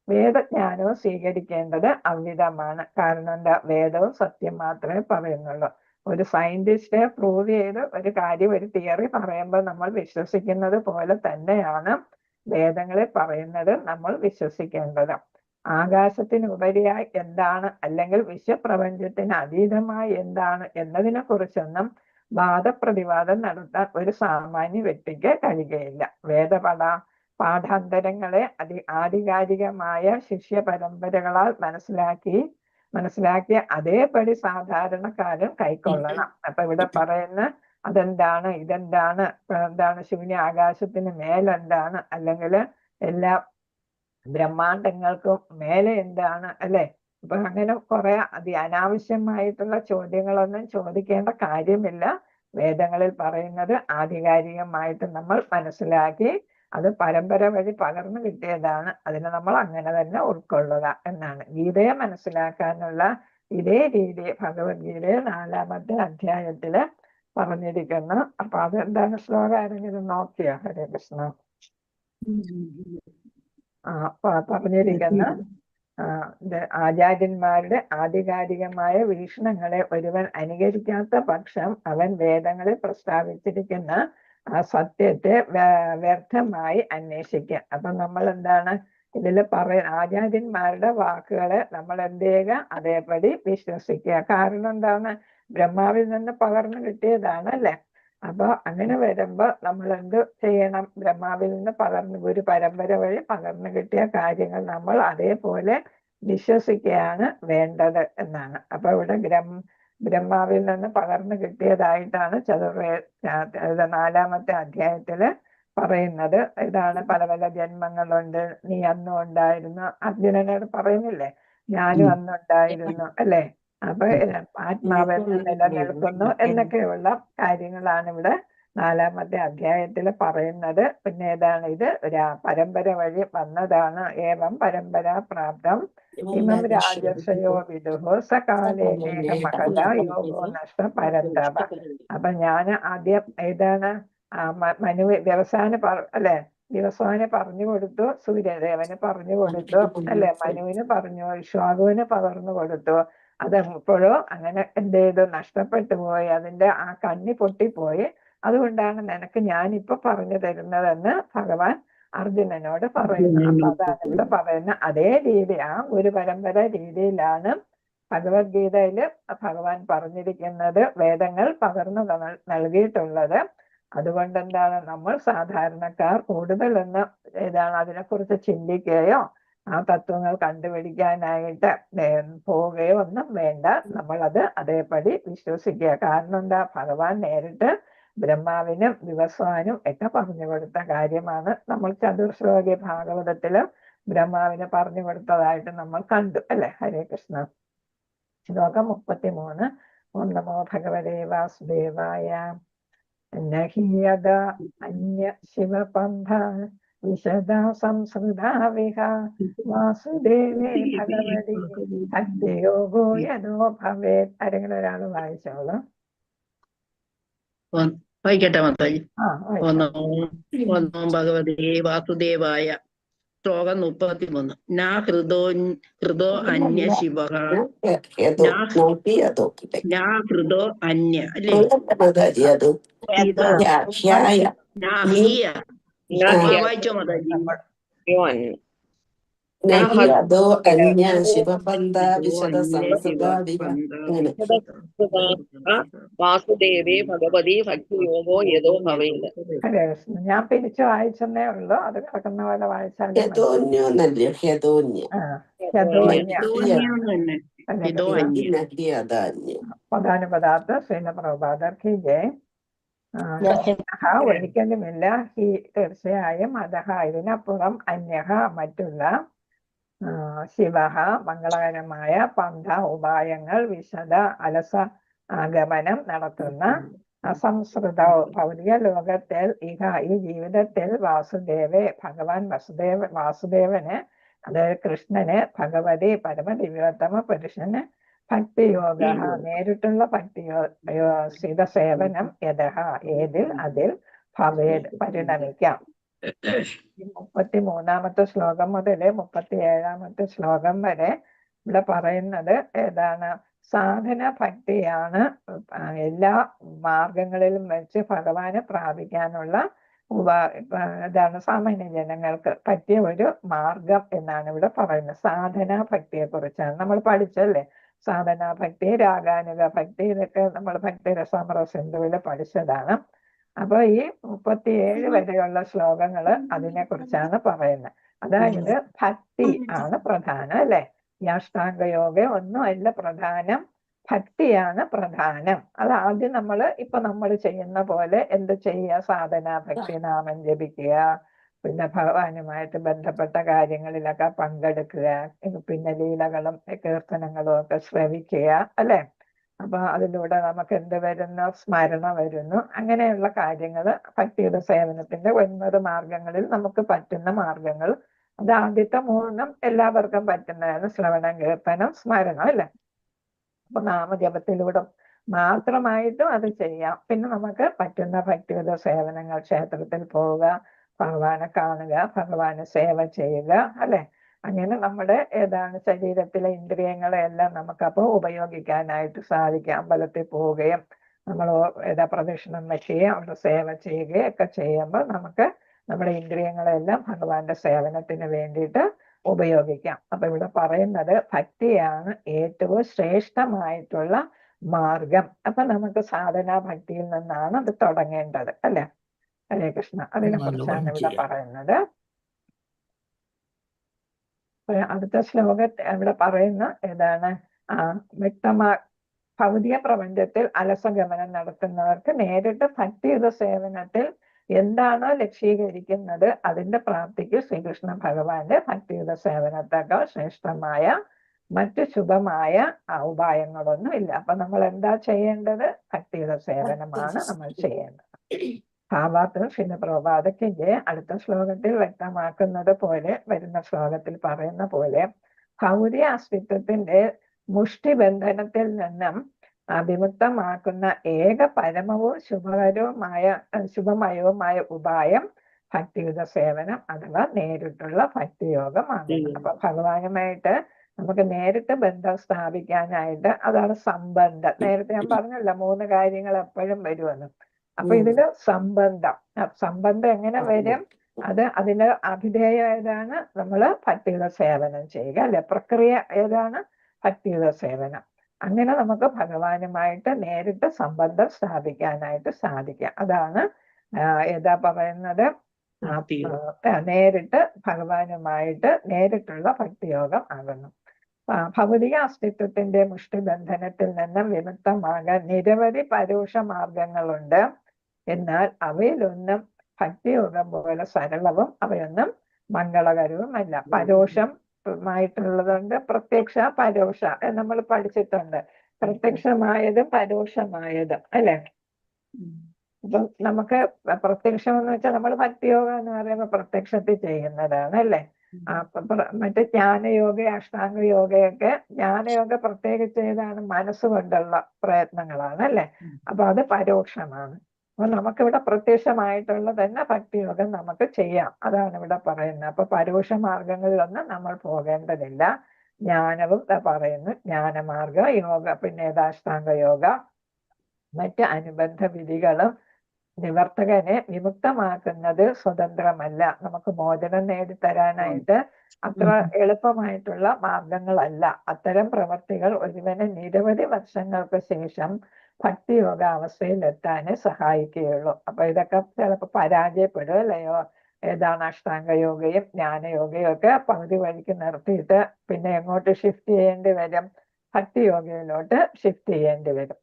വേദജ്ഞാനവും സ്വീകരിക്കേണ്ടത് അവിധമാണ്. കാരണം എന്താ, വേദവും സത്യം മാത്രമേ പറയുന്നുള്ളൂ. ഒരു സയന്റിസ്റ്റ് പ്രൂവ് ചെയ്ത് ഒരു കാര്യം, ഒരു തിയറി പറയുമ്പോൾ നമ്മൾ വിശ്വസിക്കുന്നത് പോലെ തന്നെയാണ് വേദങ്ങളെ പറയുന്നത് നമ്മൾ വിശ്വസിക്കേണ്ടത്. ആകാശത്തിന് ഉപരിയായി എന്താണ്, അല്ലെങ്കിൽ വിശ്വപ്രപഞ്ചത്തിന് അതീതമായി എന്താണ് എന്നതിനെ കുറിച്ചൊന്നും വാദപ്രതിവാദം നടത്താൻ ഒരു സാമാന്യ വ്യക്തിക്ക് കഴിയുകയില്ല. പാഠാന്തരങ്ങളെ ആധികാരികമായ ശിഷ്യ പരമ്പരകളാൽ മനസ്സിലാക്കിയ അതേപടി സാധാരണക്കാരൻ കൈക്കൊള്ളണം. അപ്പൊ ഇവിടെ പറയുന്ന അതെന്താണ്, ഇതെന്താണ്, ശൂന്യ ആകാശത്തിന് മേലെന്താണ്, അല്ലെങ്കിൽ എല്ലാ ബ്രഹ്മാണ്ടങ്ങൾക്കും മേലെ എന്താണ് അല്ലെ. അപ്പൊ അങ്ങനെ കുറെ അനാവശ്യമായിട്ടുള്ള ചോദ്യങ്ങളൊന്നും ചോദിക്കേണ്ട കാര്യമില്ല. വേദങ്ങളിൽ പറയുന്നത് ആധികാരികമായിട്ട് നമ്മൾ മനസ്സിലാക്കി അത് പരമ്പര വഴി പകർന്നു കിട്ടിയതാണ്. അതിനെ നമ്മൾ അങ്ങനെ തന്നെ ഉൾക്കൊള്ളുക എന്നാണ്. ഗീതയെ മനസ്സിലാക്കാനുള്ള ഇതേ രീതി ഭഗവത്ഗീതയെ 4-ാമത്തെ അധ്യായത്തില് പറഞ്ഞിരിക്കുന്നു. അപ്പൊ അതെന്താണ് ശ്ലോകം ആരെങ്കിലും നോക്കിയോ? ഹരേ കൃഷ്ണ. പറഞ്ഞിരിക്കുന്ന ആചാര്യന്മാരുടെ ആധികാരികമായ വീക്ഷണങ്ങളെ ഒരുവൻ അനുകരിക്കാത്ത പക്ഷം അവൻ വേദങ്ങളിൽ പ്രസ്താവിച്ചിരിക്കുന്ന ആ സത്യത്തെ വ്യർത്ഥമായി അന്വേഷിക്കുക. അപ്പൊ നമ്മൾ എന്താണ് ഇതില് ആചാര്യന്മാരുടെ വാക്കുകളെ നമ്മൾ എന്ത് ചെയ്യുക? അതേപടി വിശ്വസിക്കുക. കാരണം എന്താണ്? ബ്രഹ്മാവിൽ നിന്ന് പകർന്നു കിട്ടിയതാണ് അല്ലെ. അപ്പൊ അങ്ങനെ വരുമ്പോ നമ്മൾ എന്ത് ചെയ്യണം? ബ്രഹ്മാവിൽ നിന്ന് ഒരു പരമ്പര വഴി പകർന്നു കിട്ടിയ കാര്യങ്ങൾ നമ്മൾ അതേപോലെ വിശ്വസിക്കുകയാണ് വേണ്ടത് എന്നാണ്. അപ്പൊ ഇവിടെ ബ്രഹ്മാവിൽ നിന്ന് പകർന്നു കിട്ടിയതായിട്ടാണ് 4-ാമത്തെ അധ്യായത്തില് പറയുന്നത്. ഇതാണ് പല പല ജന്മങ്ങളുണ്ട്, നീ അന്നും ഉണ്ടായിരുന്നു. അർജുനനോട് പറയുന്നില്ലേ, ഞാനും അന്നുണ്ടായിരുന്നു അല്ലെ. അപ്പൊ ആത്മാവ് നിലനിൽക്കുന്നു എന്നൊക്കെയുള്ള കാര്യങ്ങളാണ് ഇവിടെ 4-ാമത്തെ അധ്യായത്തിൽ പറയുന്നത്. പിന്നെ ഏതാണ് ഇത്? പരമ്പര വഴി വന്നതാണ്. ഏവം പരമ്പര പ്രാപ്തം ഇമം രാജസയോ വിദുഹോ സകാലേ മഹത യോഗോ നഷ്ട പരന്തപ. അപ്പൊ ഞാൻ ആദ്യം ഏതാണ് ദിവസാന് പറഞ്ഞു കൊടുത്തു, സൂര്യദേവന് പറഞ്ഞു കൊടുത്തു അല്ലെ, മനുവിന് പറഞ്ഞു, വിശ്വാകുവിന് പകർന്നു കൊടുത്തു. അത് ഇപ്പോഴോ അങ്ങനെ എന്ത് ചെയ്തു? നഷ്ടപ്പെട്ടു പോയി. അതിന്റെ ആ കണ്ണി പൊട്ടിപ്പോയി. അതുകൊണ്ടാണ് നിനക്ക് ഞാനിപ്പൊ പറഞ്ഞു തരുന്നതെന്ന് ഭഗവാൻ അർജുനനോട് പറയുന്നു. അപ്പൊ അതാണ് ഇവിടെ പറയുന്ന അതേ രീതി, ആ ഒരു പരമ്പര രീതിയിലാണ് ഭഗവത്ഗീതയില് ഭഗവാൻ പറഞ്ഞിരിക്കുന്നത്, വേദങ്ങൾ പകർന്നു നൽകിയിട്ടുള്ളത്. അതുകൊണ്ട് എന്താണ്, നമ്മൾ സാധാരണക്കാർ കൂടുതലൊന്നും അതിനെക്കുറിച്ച് ചിന്തിക്കുകയോ ആ തത്വങ്ങൾ കണ്ടുപിടിക്കാനായിട്ട് പോവുകയോ ഒന്നും വേണ്ട. നമ്മളത് അതേപടി വിശ്വസിക്കുക. കാരണം എന്താ? ഭഗവാൻ നേരിട്ട് ബ്രഹ്മാവിനും വിവസ്വാനും ഒക്കെ പറഞ്ഞു കൊടുത്ത കാര്യമാണ്. നമ്മൾ ചതുർശ്ലോകി ഭാഗവതത്തിലും ബ്രഹ്മാവിന് പറഞ്ഞു കൊടുത്തതായിട്ട് നമ്മൾ കണ്ടു അല്ലെ. ഹരേ കൃഷ്ണ. ശ്ലോകം 33. ഓം നമോ ഭഗവതേ വാസുദേവായ. നഹിയത അന്യ ശിവപന്ഥ വിശദ സംസ്കൃത വിഹ വാസുദേവേ ഭഗവതി ഭക്തിയോഗോ യദോ ഭവേത്. ആരെങ്കിലും ഒരാൾ വായിച്ചോളൂ. വായിക്കട്ടെ മാതാജി. വായിച്ചോ. ഓം ഭഗവതേ വാസുദേവായ. ശ്ലോകം 33. നാ ഹൃദോ അന്യ ശിവഃ. നാ ഹൃദോ അന്യ അല്ലേ. വായിച്ചോ മാതാജി. വാസുദേവേ ഭഗവതി ഭക്തിയോഗോ യദോ ഭവേത്. ഞാൻ പിരിച്ചു വായിച്ചെന്നേ ഉള്ളൂ. അത് കിടക്കുന്ന പോലെ വായിച്ചാൽ പദാനുപദാർത്ഥ ശ്രീല പ്രഭാതർക്കി ജയ്. ഒരിക്കലുമില്ല. ഹി തീർച്ചയായും. അധഹ ഇതിനപ്പുറം. അന്യഹ മറ്റുള്ള. ശിവഹ മംഗളകരമായ. പന്ഥ ഉപായങ്ങൾ. വിശദ അലസ ആഗമനം നടത്തുന്ന. അസംസ്കൃത ഭൗതിക ലോകത്തിൽ ഇഹ ഈ ജീവിതത്തിൽ. വാസുദേവേ ഭഗവാൻ വാസുദേവന് അതായത് കൃഷ്ണന്. ഭഗവതി പരമദിവ്യോത്തമ പുരുഷന്. ഭക്തിയോഗ നേരിട്ടുള്ള സേവനം. യഥഹ ഏതിൽ അതിൽ. ഭവേത് പരിണമിക്കാം. 33-ാമത്തെ ശ്ലോകം മുതൽ 37-ാമത്തെ ശ്ലോകം വരെ ഇവിടെ പറയുന്നത് ഏതാണ്? സാധന ഭക്തിയാണ് എല്ലാ മാർഗങ്ങളിലും വെച്ച് ഭഗവാനെ പ്രാപിക്കാനുള്ള ഇതാണ് സാമാന്യ ജനങ്ങൾക്ക് പറ്റിയ ഒരു മാർഗം എന്നാണ് ഇവിടെ പറയുന്നത്. സാധനാ ഭക്തിയെ കുറിച്ചാണ് നമ്മൾ പഠിച്ചല്ലേ. സാധനാ ഭക്തി, രാഗാനുഗ ഭക്തി, ഇതൊക്കെ നമ്മൾ ഭക്തി രസാമൃത സിന്ധുവിൽ പഠിച്ചതാണ്. അപ്പൊ ഈ 37 വരെയുള്ള ശ്ലോകങ്ങള് അതിനെ കുറിച്ചാണ് പറയുന്നത്. അതായത് ഭക്തി ആണ് പ്രധാനം അല്ലെ. ഈ അഷ്ടാംഗയോഗ ഒന്നും അല്ല പ്രധാനം, ഭക്തിയാണ് പ്രധാനം. അത് ആദ്യം നമ്മൾ ചെയ്യുന്ന പോലെ എന്ത് ചെയ്യുക? സാധനാ ഭക്തി, നാമം ജപിക്കുക, പിന്നെ ഭഗവാനുമായിട്ട് ബന്ധപ്പെട്ട കാര്യങ്ങളിലൊക്കെ പങ്കെടുക്കുക, പിന്നെ ലീലകളും കീർത്തനങ്ങളും ഒക്കെ ശ്രവിക്കുക അല്ലെ. അപ്പൊ അതിലൂടെ നമുക്ക് എന്ത് വരുന്നു? സ്മരണ വരുന്നു. അങ്ങനെയുള്ള കാര്യങ്ങൾ ഭക്തിയുടെ സേവനത്തിന്റെ 9 മാർഗങ്ങളിൽ നമുക്ക് പറ്റുന്ന മാർഗങ്ങൾ. അത് ആദ്യത്തെ 3 എല്ലാവർക്കും പറ്റുന്നതാണ്. ശ്രവണം, കീർത്തനം, സ്മരണം അല്ലെ. അപ്പൊ നാമജപത്തിലൂടെ മാത്രമായിട്ടും അത് ചെയ്യാം. പിന്നെ നമുക്ക് പറ്റുന്ന ഭക്തിഗത സേവനങ്ങൾ, ക്ഷേത്രത്തിൽ പോവുക, ഭഗവാനെ കാണുക, ഭഗവാനെ സേവ ചെയ്യുക, അല്ലെ? അങ്ങനെ നമ്മുടെ ശരീരത്തിലെ ഇന്ദ്രിയങ്ങളെ എല്ലാം നമുക്കപ്പോൾ ഉപയോഗിക്കാനായിട്ട് സാധിക്കും. അമ്പലത്തിൽ പോവുകയും നമ്മൾ പ്രദക്ഷിണം വയ്ക്കുകയും അവിടെ സേവ ചെയ്യുകയും ഒക്കെ ചെയ്യുമ്പോൾ നമുക്ക് നമ്മുടെ ഇന്ദ്രിയങ്ങളെല്ലാം ഭഗവാന്റെ സേവനത്തിന് വേണ്ടിയിട്ട് ഉപയോഗിക്കാം. അപ്പൊ ഇവിടെ പറയുന്നത് ഭക്തിയാണ് ഏറ്റവും ശ്രേഷ്ഠമായിട്ടുള്ള മാർഗം. അപ്പൊ നമുക്ക് സാധനാ ഭക്തിയിൽ നിന്നാണ് അത് തുടങ്ങേണ്ടത്, അല്ലെ? ഹരേ കൃഷ്ണ. അതിനെ കുറിച്ചാണ് ഇവിടെ പറയുന്നത്. അടുത്ത ശ്ലോകത്തിൽ ഇവിടെ പറയുന്ന വ്യക്തമാ ഭൗതിക പ്രപഞ്ചത്തിൽ അലസഗമനം നടത്തുന്നവർക്ക് നേരിട്ട് ഭക്തിയുത സേവനത്തിൽ എന്താണോ ലക്ഷീകരിക്കുന്നത് അതിന്റെ പ്രാപ്തിക്ക് ശ്രീകൃഷ്ണ ഭഗവാന്റെ ഭക്തിയുത സേവനത്തേക്കാൾ ശ്രേഷ്ഠമായ മറ്റു ശുഭമായ ഉപായങ്ങളൊന്നും ഇല്ല. അപ്പൊ നമ്മൾ എന്താ ചെയ്യേണ്ടത്? ഭക്തിയുത സേവനമാണ് നമ്മൾ ചെയ്യേണ്ടത്. ഭാവാർത്ഥം ശ്രീല പ്രഭാതക്കിന്റെ അടുത്ത ശ്ലോകത്തിൽ വ്യക്തമാക്കുന്നത് പോലെ, വരുന്ന ശ്ലോകത്തിൽ പറയുന്ന പോലെ, ഭൗതിക അസ്തിത്വത്തിന്റെ മുഷ്ടിബന്ധനത്തിൽ നിന്നും വിമുക്തമാക്കുന്ന ഏക പരമവും ശുഭമയവുമായ ഉപായം ഭക്തിയുത സേവനം അഥവാ നേരിട്ടുള്ള ഭക്തിയോഗമാണ്. അപ്പൊ ഭഗവാനുമായിട്ട് നമുക്ക് നേരിട്ട് ബന്ധം സ്ഥാപിക്കാനായിട്ട് അതാണ് സംബന്ധം. നേരത്തെ ഞാൻ പറഞ്ഞല്ലോ 3 കാര്യങ്ങൾ എപ്പോഴും വരുമെന്ന്. അപ്പൊ ഇതില് സംബന്ധം എങ്ങനെ വരും? അതിന് അഭിധേയം ഏതാണ്? നമ്മള് ഭക്തിയുത സേവനം ചെയ്യുക, അല്ലെ? പ്രക്രിയ ഏതാണ്? ഭക്തിയുത സേവനം. അങ്ങനെ നമുക്ക് ഭഗവാനുമായിട്ട് നേരിട്ട് സംബന്ധം സ്ഥാപിക്കാനായിട്ട് സാധിക്കാം. അതാണ് പറയുന്നത്, നേരിട്ട് ഭഗവാനുമായിട്ട് നേരിട്ടുള്ള ഭക്തിയോഗം ആകുന്നു. ഭൗതിക അസ്തിത്വത്തിന്റെ മുഷ്ടിബന്ധനത്തിൽ നിന്നും വിമുക്തമാകാൻ നിരവധി പരോക്ഷ മാർഗങ്ങളുണ്ട്. എന്നാൽ അവയിലൊന്നും ഭക്തിയോഗം പോലെ സരളവും അവയൊന്നും മംഗളകരവുമല്ല. പരോക്ഷമായിട്ടുള്ളതുണ്ട്, പ്രത്യക്ഷ പരോക്ഷ നമ്മൾ പഠിച്ചിട്ടുണ്ട്. പ്രത്യക്ഷമായതും പരോക്ഷമായതും, അല്ലെ? അപ്പം നമുക്ക് പ്രത്യക്ഷം എന്ന് വെച്ചാൽ നമ്മൾ ഭക്തിയോഗം എന്ന് പറയുമ്പോൾ പ്രത്യക്ഷത്തിൽ ചെയ്യുന്നതാണ്, അല്ലെ? മറ്റേ ജ്ഞാനയോഗ, അഷ്ടാംഗ യോഗയൊക്കെ, ജ്ഞാനയോഗ പ്രത്യേകിച്ച് ഏതാണ്? മനസ്സുകൊണ്ടുള്ള പ്രയത്നങ്ങളാണ്, അല്ലെ? അപ്പൊ അത് പരോക്ഷമാണ്. അപ്പൊ നമുക്കിവിടെ പ്രത്യക്ഷമായിട്ടുള്ള തന്നെ ഭക്തിയോഗം നമുക്ക് ചെയ്യാം. അതാണ് ഇവിടെ പറയുന്നത്. അപ്പൊ പരോക്ഷ മാർഗങ്ങളിലൊന്നും നമ്മൾ പോകേണ്ടതില്ല. ജ്ഞാനവും പറയുന്നു, ജ്ഞാനമാർഗ യോഗ, പിന്നെ അഷ്ടാംഗ യോഗ, മറ്റ് അനുബന്ധ വിധികളും നിവർത്തകനെ വിമുക്തമാക്കുന്നത് സ്വതന്ത്രമല്ല. നമുക്ക് മോചനം നേടിത്തരാനായിട്ട് അത്ര എളുപ്പമായിട്ടുള്ള മാർഗങ്ങളല്ല. അത്തരം പ്രവർത്തികൾ ഒരുവനെ നിരവധി വർഷങ്ങൾക്ക് ശേഷം ഭക്തിയോഗ അവസ്ഥയിൽ എത്താനേ സഹായിക്കുകയുള്ളൂ. അപ്പൊ ഇതൊക്കെ ചിലപ്പോൾ പരാജയപ്പെടും, അല്ലയോ? അഷ്ടാംഗ യോഗയും ജ്ഞാനയോഗയും ഒക്കെ പകുതി വഴിക്ക് നിർത്തിയിട്ട് പിന്നെ എങ്ങോട്ട് ഷിഫ്റ്റ് ചെയ്യേണ്ടി വരും? ഭക്തിയോഗയിലോട്ട് ഷിഫ്റ്റ് ചെയ്യേണ്ടി വരും.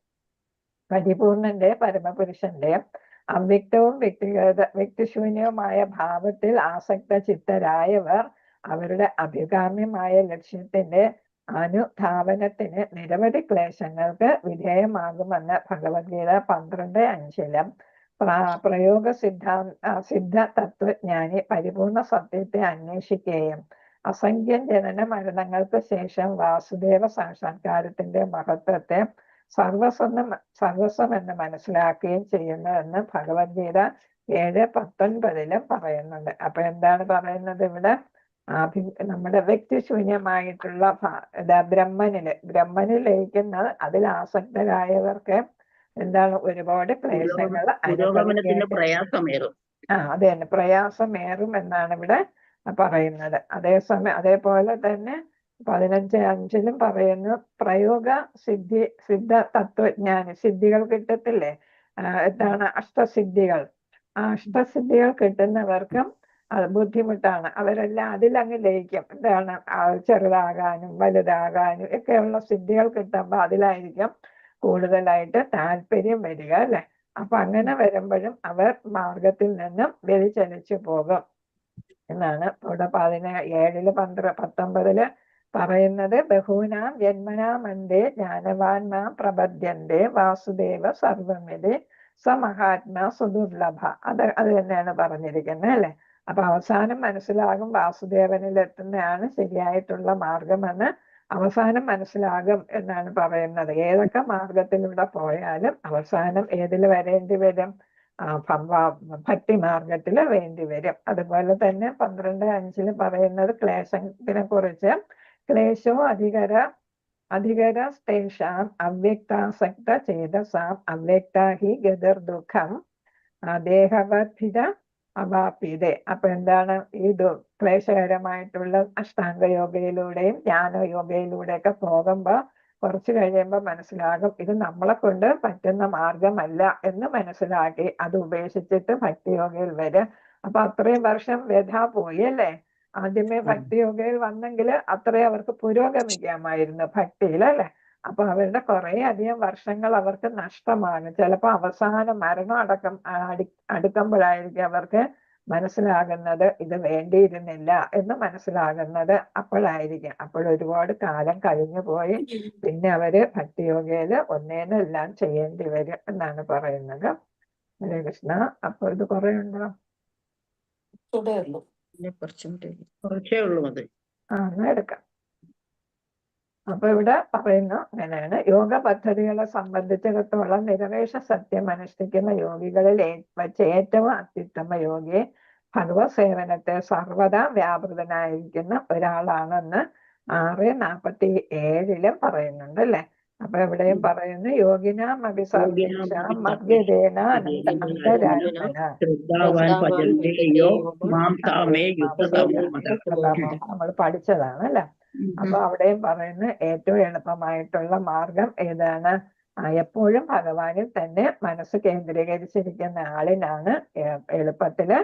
പരിപൂർണന്റെ, പരമപുരുഷന്റെ അവ്യക്തവും വ്യക്തിശൂന്യവുമായ ഭാവത്തിൽ ആസക്ത ചിത്തരായവർ അവരുടെ അഭികാമ്യമായ ലക്ഷ്യത്തിന്റെ അനുധാവനത്തിന് നിരവധി ക്ലേശങ്ങൾക്ക് വിധേയമാകുമെന്ന് ഭഗവത്ഗീത 12:5 പ്രയോഗ സിദ്ധ തത്വജ്ഞാനി പരിപൂർണ സത്യത്തെ അന്വേഷിക്കുകയും അസംഖ്യം ജനന മരണങ്ങൾക്ക് ശേഷം വാസുദേവ സാക്ഷാത്കാരത്തിന്റെ മഹത്വത്തെ സർവസ്വം എന്ന് മനസ്സിലാക്കുകയും ചെയ്യുന്നതെന്ന് ഭഗവത്ഗീത 7:19 പറയുന്നുണ്ട്. അപ്പൊ എന്താണ് പറയുന്നത് ഇവിടെ? നമ്മുടെ വ്യക്തിശൂന്യമായിട്ടുള്ള ബ്രഹ്മനിൽ ലയിക്കുന്നത്, അതിൽ ആസക്തരായവർക്ക് ഒരുപാട് ക്ലേശങ്ങൾ പ്രയാസമേറും. അത് തന്നെ, പ്രയാസമേറും എന്നാണ് ഇവിടെ പറയുന്നത്. അതേപോലെ തന്നെ 15:5 പറയുന്നു, പ്രയോഗ സിദ്ധ തത്വജ്ഞാനി, സിദ്ധികൾ കിട്ടത്തില്ലേ? അഷ്ടസിദ്ധികൾ. ആ അഷ്ടസിദ്ധികൾ കിട്ടുന്നവർക്കും ബുദ്ധിമുട്ടാണ്. അവരെല്ലാം അതിലങ്ങ് ലയിക്കും. ചെറുതാകാനും വലുതാകാനും ഒക്കെയുള്ള സിദ്ധികൾ കിട്ടുമ്പോൾ അതിലായിരിക്കും കൂടുതലായിട്ട് താല്പര്യം വരിക, അല്ലെ? അപ്പൊ അങ്ങനെ വരുമ്പോഴും അവർ മാർഗത്തിൽ നിന്നും വ്യതിചലിച്ചു പോകും എന്നാണ് ഇവിടെ 7:19 പറയുന്നത്. ബഹൂനാം ജന്മനാമന്തേ ജ്ഞാനവാൻമാ പ്രപദ്യന്തേ വാസുദേവ സർവമിതി സമഹാത്മാ സുദുർലഭ. അത് തന്നെയാണ് പറഞ്ഞിരിക്കുന്നത്, അല്ലെ? അപ്പൊ അവസാനം മനസ്സിലാകും വാസുദേവനിൽ എത്തുന്നതാണ് ശരിയായിട്ടുള്ള മാർഗമെന്ന് അവസാനം മനസ്സിലാകും എന്നാണ് പറയുന്നത്. ഏതൊക്കെ മാർഗത്തിലൂടെ പോയാലും അവസാനം ഏതിൽ വരേണ്ടി വരും? ഭക്തി മാർഗത്തിൽ വേണ്ടി വരും. അതുപോലെ തന്നെ 12:5 പറയുന്നത് ക്ലേശത്തിനെ കുറിച്ച്, ക്ലേശോ അധികരസ്തേഷാം അവ്യക്താസക്ത ചേതസാം അവ്യക്ത ഹി ഗതിർദുഃഖം ദേഹവദ്ധിത അവാപ്യതേ. അപ്പൊ എന്താണ് ഈ ക്ലേശകരമായിട്ടുള്ള അഷ്ടാംഗ യോഗയിലൂടെയും ജ്ഞാനയോഗയിലൂടെയൊക്കെ പോകുമ്പോ കുറച്ച് കഴിയുമ്പോൾ മനസ്സിലാകും ഇത് നമ്മളെ കൊണ്ട് പറ്റുന്ന മാർഗമല്ല എന്ന് മനസ്സിലാക്കി അത് ഉപേക്ഷിച്ചിട്ട് ഭക്തിയോഗയിൽ വരും. അപ്പൊ അത്രയും വർഷം വ്യഥ പോയി അല്ലേ? ആദ്യമേ ഭക്തിയോഗയിൽ വന്നെങ്കിൽ അത്രയും അവർക്ക് പുരോഗമിക്കാമായിരുന്നു ഭക്തിയിൽ അല്ലെ? അപ്പൊ അവരുടെ കുറെ അധികം വർഷങ്ങൾ അവർക്ക് നഷ്ടമാണ്. ചിലപ്പോ അവസാന മരണം അടുക്കുമ്പോഴായിരിക്കും അവർക്ക് മനസ്സിലാകുന്നത് ഇത് വേണ്ടിയിരുന്നില്ല എന്ന് മനസ്സിലാകുന്നത് അപ്പോഴായിരിക്കും. ഒരുപാട് കാലം കഴിഞ്ഞു പോയി പിന്നെ അവര് ഭക്തിയോഗയില് ഒന്നേന്നെല്ലാം ചെയ്യേണ്ടി വരും എന്നാണ് പറയുന്നത്. ഹരേ കൃഷ്ണ. അപ്പൊ ഇത് കുറെ ഉണ്ടോ? കുറച്ചേ ഉള്ളൂ അത്. എന്നാ എടുക്കാം. അപ്പൊ ഇവിടെ പറയുന്നു അങ്ങനെയാണ്, യോഗ പദ്ധതികളെ സംബന്ധിച്ചിടത്തോളം നിരവേശ സത്യം അനുഷ്ഠിക്കുന്ന യോഗികളിൽ വെച്ച് ഏറ്റവും അത്യുത്തമ യോഗി ഭഗവത് സേവനത്തെ സർവദാ വ്യാപൃതനായിരിക്കുന്ന ഒരാളാണെന്ന് 6:47 പറയുന്നുണ്ട് അല്ലെ? അപ്പൊ എവിടെയും പറയുന്നു യോഗിനാം അഭിസർവേഷാം മദ്യതേന നമ്മൾ പഠിച്ചതാണ് അല്ലെ? അപ്പൊ അവിടെയും പറയുന്നു ഏറ്റവും എളുപ്പമായിട്ടുള്ള മാർഗം ഏതാണ്? എപ്പോഴും ഭഗവാനിൽ തന്നെ മനസ്സ് കേന്ദ്രീകരിച്ചിരിക്കുന്ന ആളിനാണ് എളുപ്പത്തില്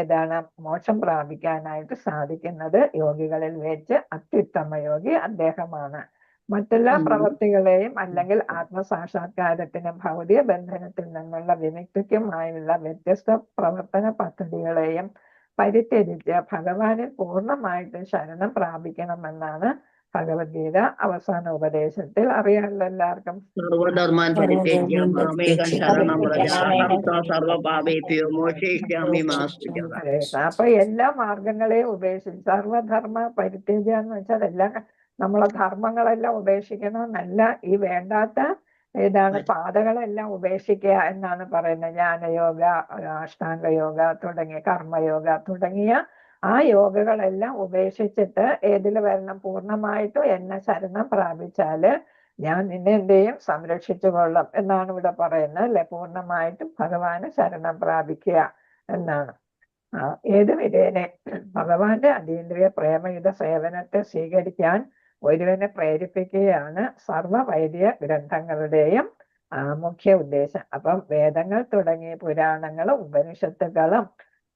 ഏതാണ് മോക്ഷം പ്രാപിക്കാനായിട്ട് സാധിക്കുന്നത്. യോഗികളിൽ വെച്ച് അത്യുത്തമ യോഗി അദ്ദേഹമാണ്. മറ്റെല്ലാ പ്രവൃത്തികളെയും അല്ലെങ്കിൽ ആത്മസാക്ഷാത്കാരത്തിനും ഭൗതിക ബന്ധനത്തിൽ നിന്നുള്ള വിമുക്തിക്കുമായുള്ള വ്യത്യസ്ത പ്രവർത്തന പദ്ധതികളെയും പരിത്യജിച്ച് ഭഗവാനിൽ പൂർണ്ണമായിട്ട് ശരണം പ്രാപിക്കണമെന്നാണ് ഭഗവത്ഗീത അവസാന ഉപദേശത്തിൽ. അറിയാമല്ലോ എല്ലാവർക്കും. സർവധർമാൻ പരിത്യജ്യ മാമേകം ശരണം വ്രജ അഹം ത്വാ സർവപാപേഭ്യോ മോക്ഷയിഷ്യാമി മാ ശുചഃ. അപ്പൊ എല്ലാ മാർഗങ്ങളെയും ഉപേക്ഷിച്ച് സർവധർമ്മ പരിത്യജ്യ എന്ന് വെച്ചാൽ എല്ലാം നമ്മളെ ധർമ്മങ്ങളെല്ലാം ഉപേക്ഷിക്കണമെന്നല്ല, ഈ വേണ്ടാത്ത ഏതാണ് പാതകളെല്ലാം ഉപേക്ഷിക്കുക എന്നാണ് പറയുന്നത്. ജ്ഞാനയോഗ, അഷ്ടാംഗയോഗ തുടങ്ങിയ കർമ്മയോഗ തുടങ്ങിയ ആ യോഗകളെല്ലാം ഉപേക്ഷിച്ചിട്ട് ഏതിൽ വരണം? പൂർണ്ണമായിട്ടും എന്നെ ശരണം പ്രാപിച്ചാല് ഞാൻ നിന്നെ എന്ത് ചെയ്യും? സംരക്ഷിച്ചു കൊള്ളും എന്നാണ് ഇവിടെ പറയുന്നത് അല്ലെ? പൂർണ്ണമായിട്ടും ഭഗവാന് ശരണം പ്രാപിക്കുക എന്നാണ്. ഏത് വിധേനെ ഭഗവാന്റെ അതീന്ദ്രിയ പ്രേമയുധ സേവനത്തെ സ്വീകരിക്കാൻ ഒരുവനെ പ്രേരിപ്പിക്കുകയാണ് സർവ വൈദിക ഗ്രന്ഥങ്ങളുടെയും മുഖ്യ ഉദ്ദേശം. അപ്പം വേദങ്ങൾ തുടങ്ങിയ പുരാണങ്ങളും ഉപനിഷത്തുകളും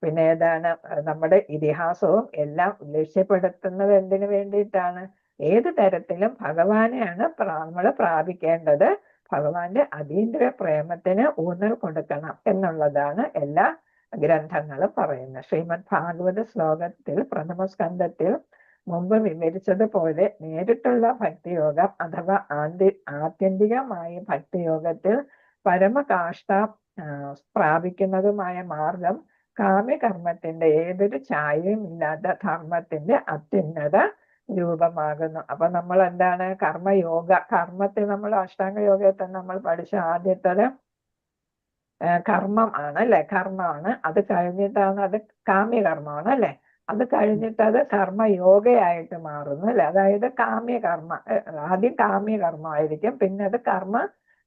പിന്നെ ഏതാണ് നമ്മുടെ ഇതിഹാസവും എല്ലാം ലക്ഷ്യപ്പെടുത്തുന്നത് എന്തിനു വേണ്ടിയിട്ടാണ്? ഏത് തരത്തിലും ഭഗവാനെയാണ് നമ്മൾ പ്രാപിക്കേണ്ടത്. ഭഗവാന്റെ അതീന്ദ്രിയ പ്രേമത്തിന് ഊന്നൽ കൊടുക്കണം എന്നുള്ളതാണ് എല്ലാ ഗ്രന്ഥങ്ങളും പറയുന്നത്. ശ്രീമദ് ഭാഗവത ശ്ലോകത്തിൽ പ്രഥമ സ്കന്ധത്തിൽ മുമ്പ് വിവരിച്ചതുപോലെ നേരിട്ടുള്ള ഭക്തിയോഗം അഥവാ ആത്യന്തികമായ ഭക്തിയോഗത്തിൽ പരമകാഷ്ഠ പ്രാപിക്കുന്നതുമായ മാർഗം കാമ്യകർമ്മത്തിന്റെ ഏതൊരു ഛായയും ഇല്ലാത്ത ധർമ്മത്തിന്റെ അത്യുന്നത രൂപമാകുന്നു. അപ്പൊ നമ്മൾ എന്താണ്? കർമ്മയോഗ. കർമ്മത്തിൽ നമ്മൾ അഷ്ടാംഗ യോഗത്തെ നമ്മൾ പഠിച്ച ആദ്യത്തത് കർമ്മം ആണ് അല്ലെ? കർമ്മമാണ്. അത് കഴിഞ്ഞിട്ടാണ് അത് കാമ്യകർമ്മമാണ് അല്ലെ? അത് കഴിഞ്ഞിട്ട് അത് കർമ്മയോഗയായിട്ട് മാറുന്നു അല്ലെ? അതായത് കാമ്യകർമ്മ ആദ്യം കാമ്യകർമ്മമായിരിക്കും, പിന്നെ അത് കർമ്മ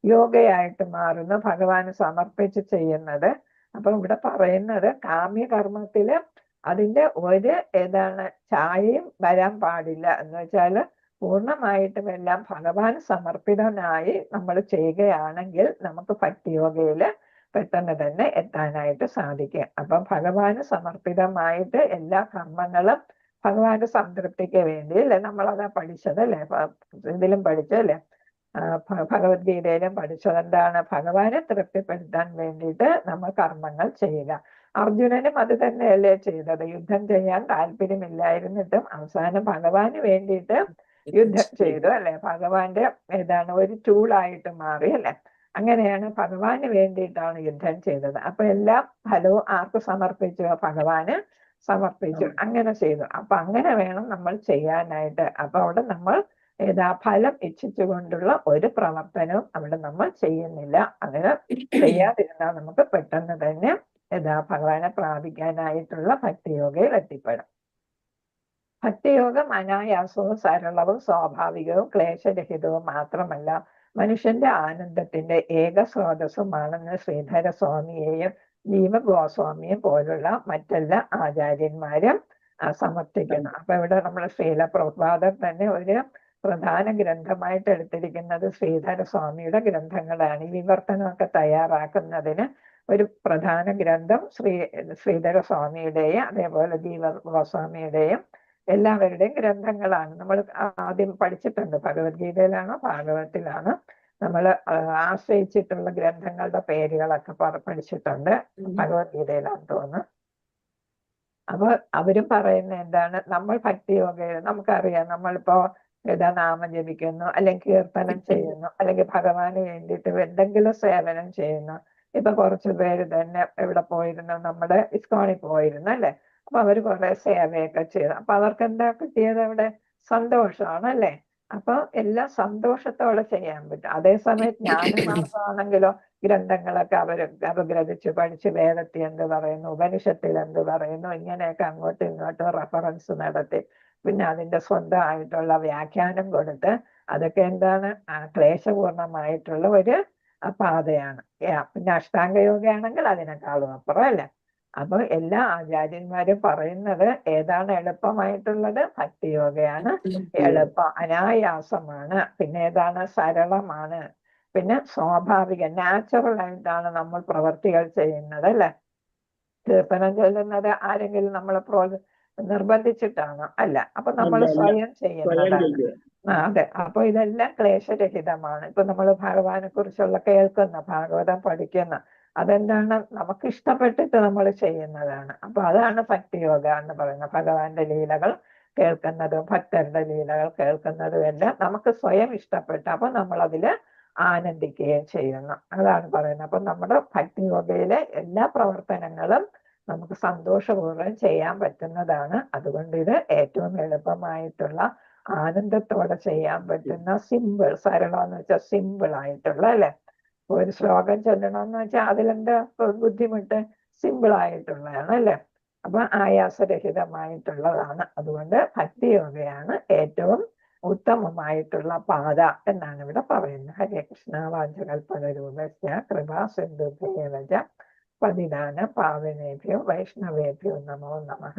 യോഗയായിട്ട് മാറുന്നു, ഭഗവാന് സമർപ്പിച്ച് ചെയ്യുന്നത്. അപ്പൊ ഇവിടെ പറയുന്നത് കാമ്യകർമ്മത്തില് അതിന്റെ ഒരു ഏതാണ് ഛായയും വരാൻ പാടില്ല എന്ന് വെച്ചാല് പൂർണ്ണമായിട്ടും എല്ലാം ഭഗവാൻ സമർപ്പിതനായി നമ്മൾ ചെയ്യുകയാണെങ്കിൽ നമുക്ക് ഭക്തിയോഗയില് പെട്ടെന്ന് തന്നെ എത്താനായിട്ട് സാധിക്കും. അപ്പൊ ഭഗവാന് സമർപ്പിതമായിട്ട് എല്ലാ കർമ്മങ്ങളും ഭഗവാന്റെ സംതൃപ്തിക്ക് വേണ്ടി അല്ലെ? നമ്മളതാ പഠിച്ചത് അല്ലെ? ഇതിലും പഠിച്ചല്ലേ? ഭഗവത്ഗീതയിലും പഠിച്ചത് എന്താണ്? ഭഗവാനെ തൃപ്തിപ്പെടുത്താൻ വേണ്ടിയിട്ട് നമ്മൾ കർമ്മങ്ങൾ ചെയ്യുക. അർജുനനും അത് തന്നെയല്ലേ ചെയ്തത്? യുദ്ധം ചെയ്യാൻ താല്പര്യമില്ലായിരുന്നിട്ടും അവസാനം ഭഗവാന് വേണ്ടിയിട്ട് യുദ്ധം ചെയ്തു അല്ലെ? ഭഗവാന്റെ ഏതാണ് ഒരു ടൂളായിട്ട് മാറി അല്ലെ? അങ്ങനെയാണ് ഭഗവാന് വേണ്ടിയിട്ടാണ് യുദ്ധം ചെയ്തത്. അപ്പൊ എല്ലാം ഫലവും ആർക്ക് സമർപ്പിച്ചു? ഭഗവാന് സമർപ്പിച്ചു, അങ്ങനെ ചെയ്തു. അപ്പൊ അങ്ങനെ വേണം നമ്മൾ ചെയ്യാനായിട്ട്. അപ്പൊ അവിടെ നമ്മൾ ഫലം ഇച്ഛിച്ചുകൊണ്ടുള്ള ഒരു പ്രവർത്തനവും അവിടെ നമ്മൾ ചെയ്യുന്നില്ല. അങ്ങനെ ചെയ്യാതിരുന്നാൽ നമുക്ക് പെട്ടെന്ന് തന്നെ ഭഗവാനെ പ്രാപിക്കാനായിട്ടുള്ള ഭക്തിയോഗയിൽ എത്തിപ്പെടും. ഭക്തിയോഗം അനായാസവും സരളവും സ്വാഭാവികവും ക്ലേശരഹിതവും മാത്രമല്ല, മനുഷ്യന്റെ ആനന്ദത്തിന്റെ ഏക സ്രോതസ്സുമാണെന്ന് ശ്രീധര സ്വാമിയെയും ജീവഗോസ്വാമിയും പോലുള്ള മറ്റെല്ലാ ആചാര്യന്മാരും സമർത്ഥിക്കുന്നു. അപ്പൊ ഇവിടെ നമ്മുടെ ശ്രീല പ്രഭുപാദർ തന്നെ ഒരു പ്രധാന ഗ്രന്ഥമായിട്ട് എടുത്തിരിക്കുന്നത് ശ്രീധര സ്വാമിയുടെ ഗ്രന്ഥങ്ങളാണ്. ഈ വിവർത്തനമൊക്കെ തയ്യാറാക്കുന്നതിന് ഒരു പ്രധാന ഗ്രന്ഥം ശ്രീധര സ്വാമിയുടെയും അതേപോലെ ജീവ ഗോസ്വാമിയുടെയും എല്ലാവരുടെയും ഗ്രന്ഥങ്ങളാണ്. നമ്മൾ ആദ്യം പഠിച്ചിട്ടുണ്ട്, ഭഗവത്ഗീതയിലാണോ ഭാഗവത്തിലാണോ നമ്മൾ ആശ്രയിച്ചിട്ടുള്ള ഗ്രന്ഥങ്ങളുടെ പേരുകളൊക്കെ പഠിച്ചിട്ടുണ്ട്. ഭഗവത്ഗീതയിലാണെന്ന് തോന്നുന്നു. അപ്പൊ അവരും പറയുന്ന എന്താണ്, നമ്മൾ ഭക്തിയോഗ നമുക്കറിയാം, നമ്മളിപ്പോ നാമം ജപിക്കുന്നു, അല്ലെങ്കിൽ കീർത്തനം ചെയ്യുന്നു, അല്ലെങ്കിൽ ഭഗവാന് വേണ്ടിയിട്ട് എന്തെങ്കിലും സേവനം ചെയ്യുന്നു. ഇപ്പൊ കുറച്ചു പേര് തന്നെ എവിടെ പോയിരുന്നു, നമ്മുടെ ഇസ്കോണിൽ പോയിരുന്നു അല്ലെ. അപ്പൊ അവര് കുറെ സേവയൊക്കെ ചെയ്തു. അപ്പൊ അവർക്ക് എന്താ കിട്ടിയത്? അവിടെ സന്തോഷമാണ് അല്ലെ. അപ്പൊ എല്ലാം സന്തോഷത്തോടെ ചെയ്യാൻ പറ്റും. അതേസമയം ജ്ഞാനമാർഗമാണെങ്കിലോ ഗ്രന്ഥങ്ങളൊക്കെ അവര് അപഗ്രഥിച്ച് പഠിച്ച് വേദത്തിൽ എന്ത് പറയുന്നു, ഉപനിഷത്തിൽ എന്ത് പറയുന്നു, ഇങ്ങനെയൊക്കെ അങ്ങോട്ടും ഇങ്ങോട്ടും റെഫറൻസ് നടത്തി പിന്നെ അതിന്റെ സ്വന്തമായിട്ടുള്ള വ്യാഖ്യാനം കൊടുത്ത് അതൊക്കെ എന്താണ് ക്ലേശപൂർണമായിട്ടുള്ള ഒരു പാതയാണ്. പിന്നെ അഷ്ടാംഗയോഗയാണെങ്കിൽ അതിനേക്കാളും അപ്പുറം അല്ലേ. അപ്പൊ എല്ലാ ആചാര്യന്മാരും പറയുന്നത് ഏതാണ് എളുപ്പമായിട്ടുള്ളത്? ഭക്തിയോഗയാണ് എളുപ്പം, അനായാസമാണ്. പിന്നെ ഏതാണ്? സരളമാണ്. പിന്നെ സ്വാഭാവിക, നാച്ചുറൽ ആയിട്ടാണ് നമ്മൾ പ്രവർത്തികൾ ചെയ്യുന്നത് അല്ലെ. കീർത്തനം ചൊല്ലുന്നത് ആരെങ്കിലും നമ്മളെ നിർബന്ധിച്ചിട്ടാണോ? അല്ല. അപ്പൊ നമ്മൾ സ്വയം ചെയ്യുന്നതാണ്. അതെ. അപ്പൊ ഇതെല്ലാം ക്ലേശരഹിതമാണ്. ഇപ്പൊ നമ്മൾ ഭഗവാനെ കുറിച്ചുള്ള കേൾക്കുന്ന, ഭാഗവതം പഠിക്കുന്ന, അതെന്താണ്? നമുക്ക് ഇഷ്ടപ്പെട്ടിട്ട് നമ്മൾ ചെയ്യുന്നതാണ്. അപ്പൊ അതാണ് ഭക്തിയോഗ എന്ന് പറയുന്നത്. ഭഗവാന്റെ ലീലകൾ കേൾക്കുന്നതും ഭക്തരുടെ ലീലകൾ കേൾക്കുന്നതും എല്ലാം നമുക്ക് സ്വയം ഇഷ്ടപ്പെട്ട, അപ്പൊ നമ്മൾ അതില് ആനന്ദിക്കുകയും ചെയ്യുന്നു. അതാണ് പറയുന്നത്. അപ്പൊ നമ്മുടെ ഭക്തിയോഗയിലെ എല്ലാ പ്രവർത്തനങ്ങളും നമുക്ക് സന്തോഷപൂർവ്വം ചെയ്യാൻ പറ്റുന്നതാണ്. അതുകൊണ്ട് ഇത് ഏറ്റവും എളുപ്പമായിട്ടുള്ള, ആനന്ദത്തോടെ ചെയ്യാൻ പറ്റുന്ന, സിമ്പിൾ, സരളം എന്ന് വെച്ചാൽ സിമ്പിൾ ആയിട്ടുള്ള അല്ലെ. ഒരു ശ്ലോകം ചൊല്ലണമെന്ന് വെച്ചാൽ അതിലെന്താ ബുദ്ധിമുട്ട്? സിമ്പിൾ ആയിട്ടുള്ളതാണ് അല്ലെ. അപ്പൊ ആയാസരഹിതമായിട്ടുള്ളതാണ്. അതുകൊണ്ട് ഭക്തിയോഗയാണ് ഏറ്റവും ഉത്തമമായിട്ടുള്ള പാത എന്നാണ് ഇവിടെ പറയുന്നത്. ഹരേ കൃഷ്ണ. വാഞ്ചകൽപതരൂപസ്യ കൃപാ സിന്ധുഭ്യേവ ച പതിതാന പാവനേഭ്യോ വൈഷ്ണവേഭ്യോ നമോ നമഃ.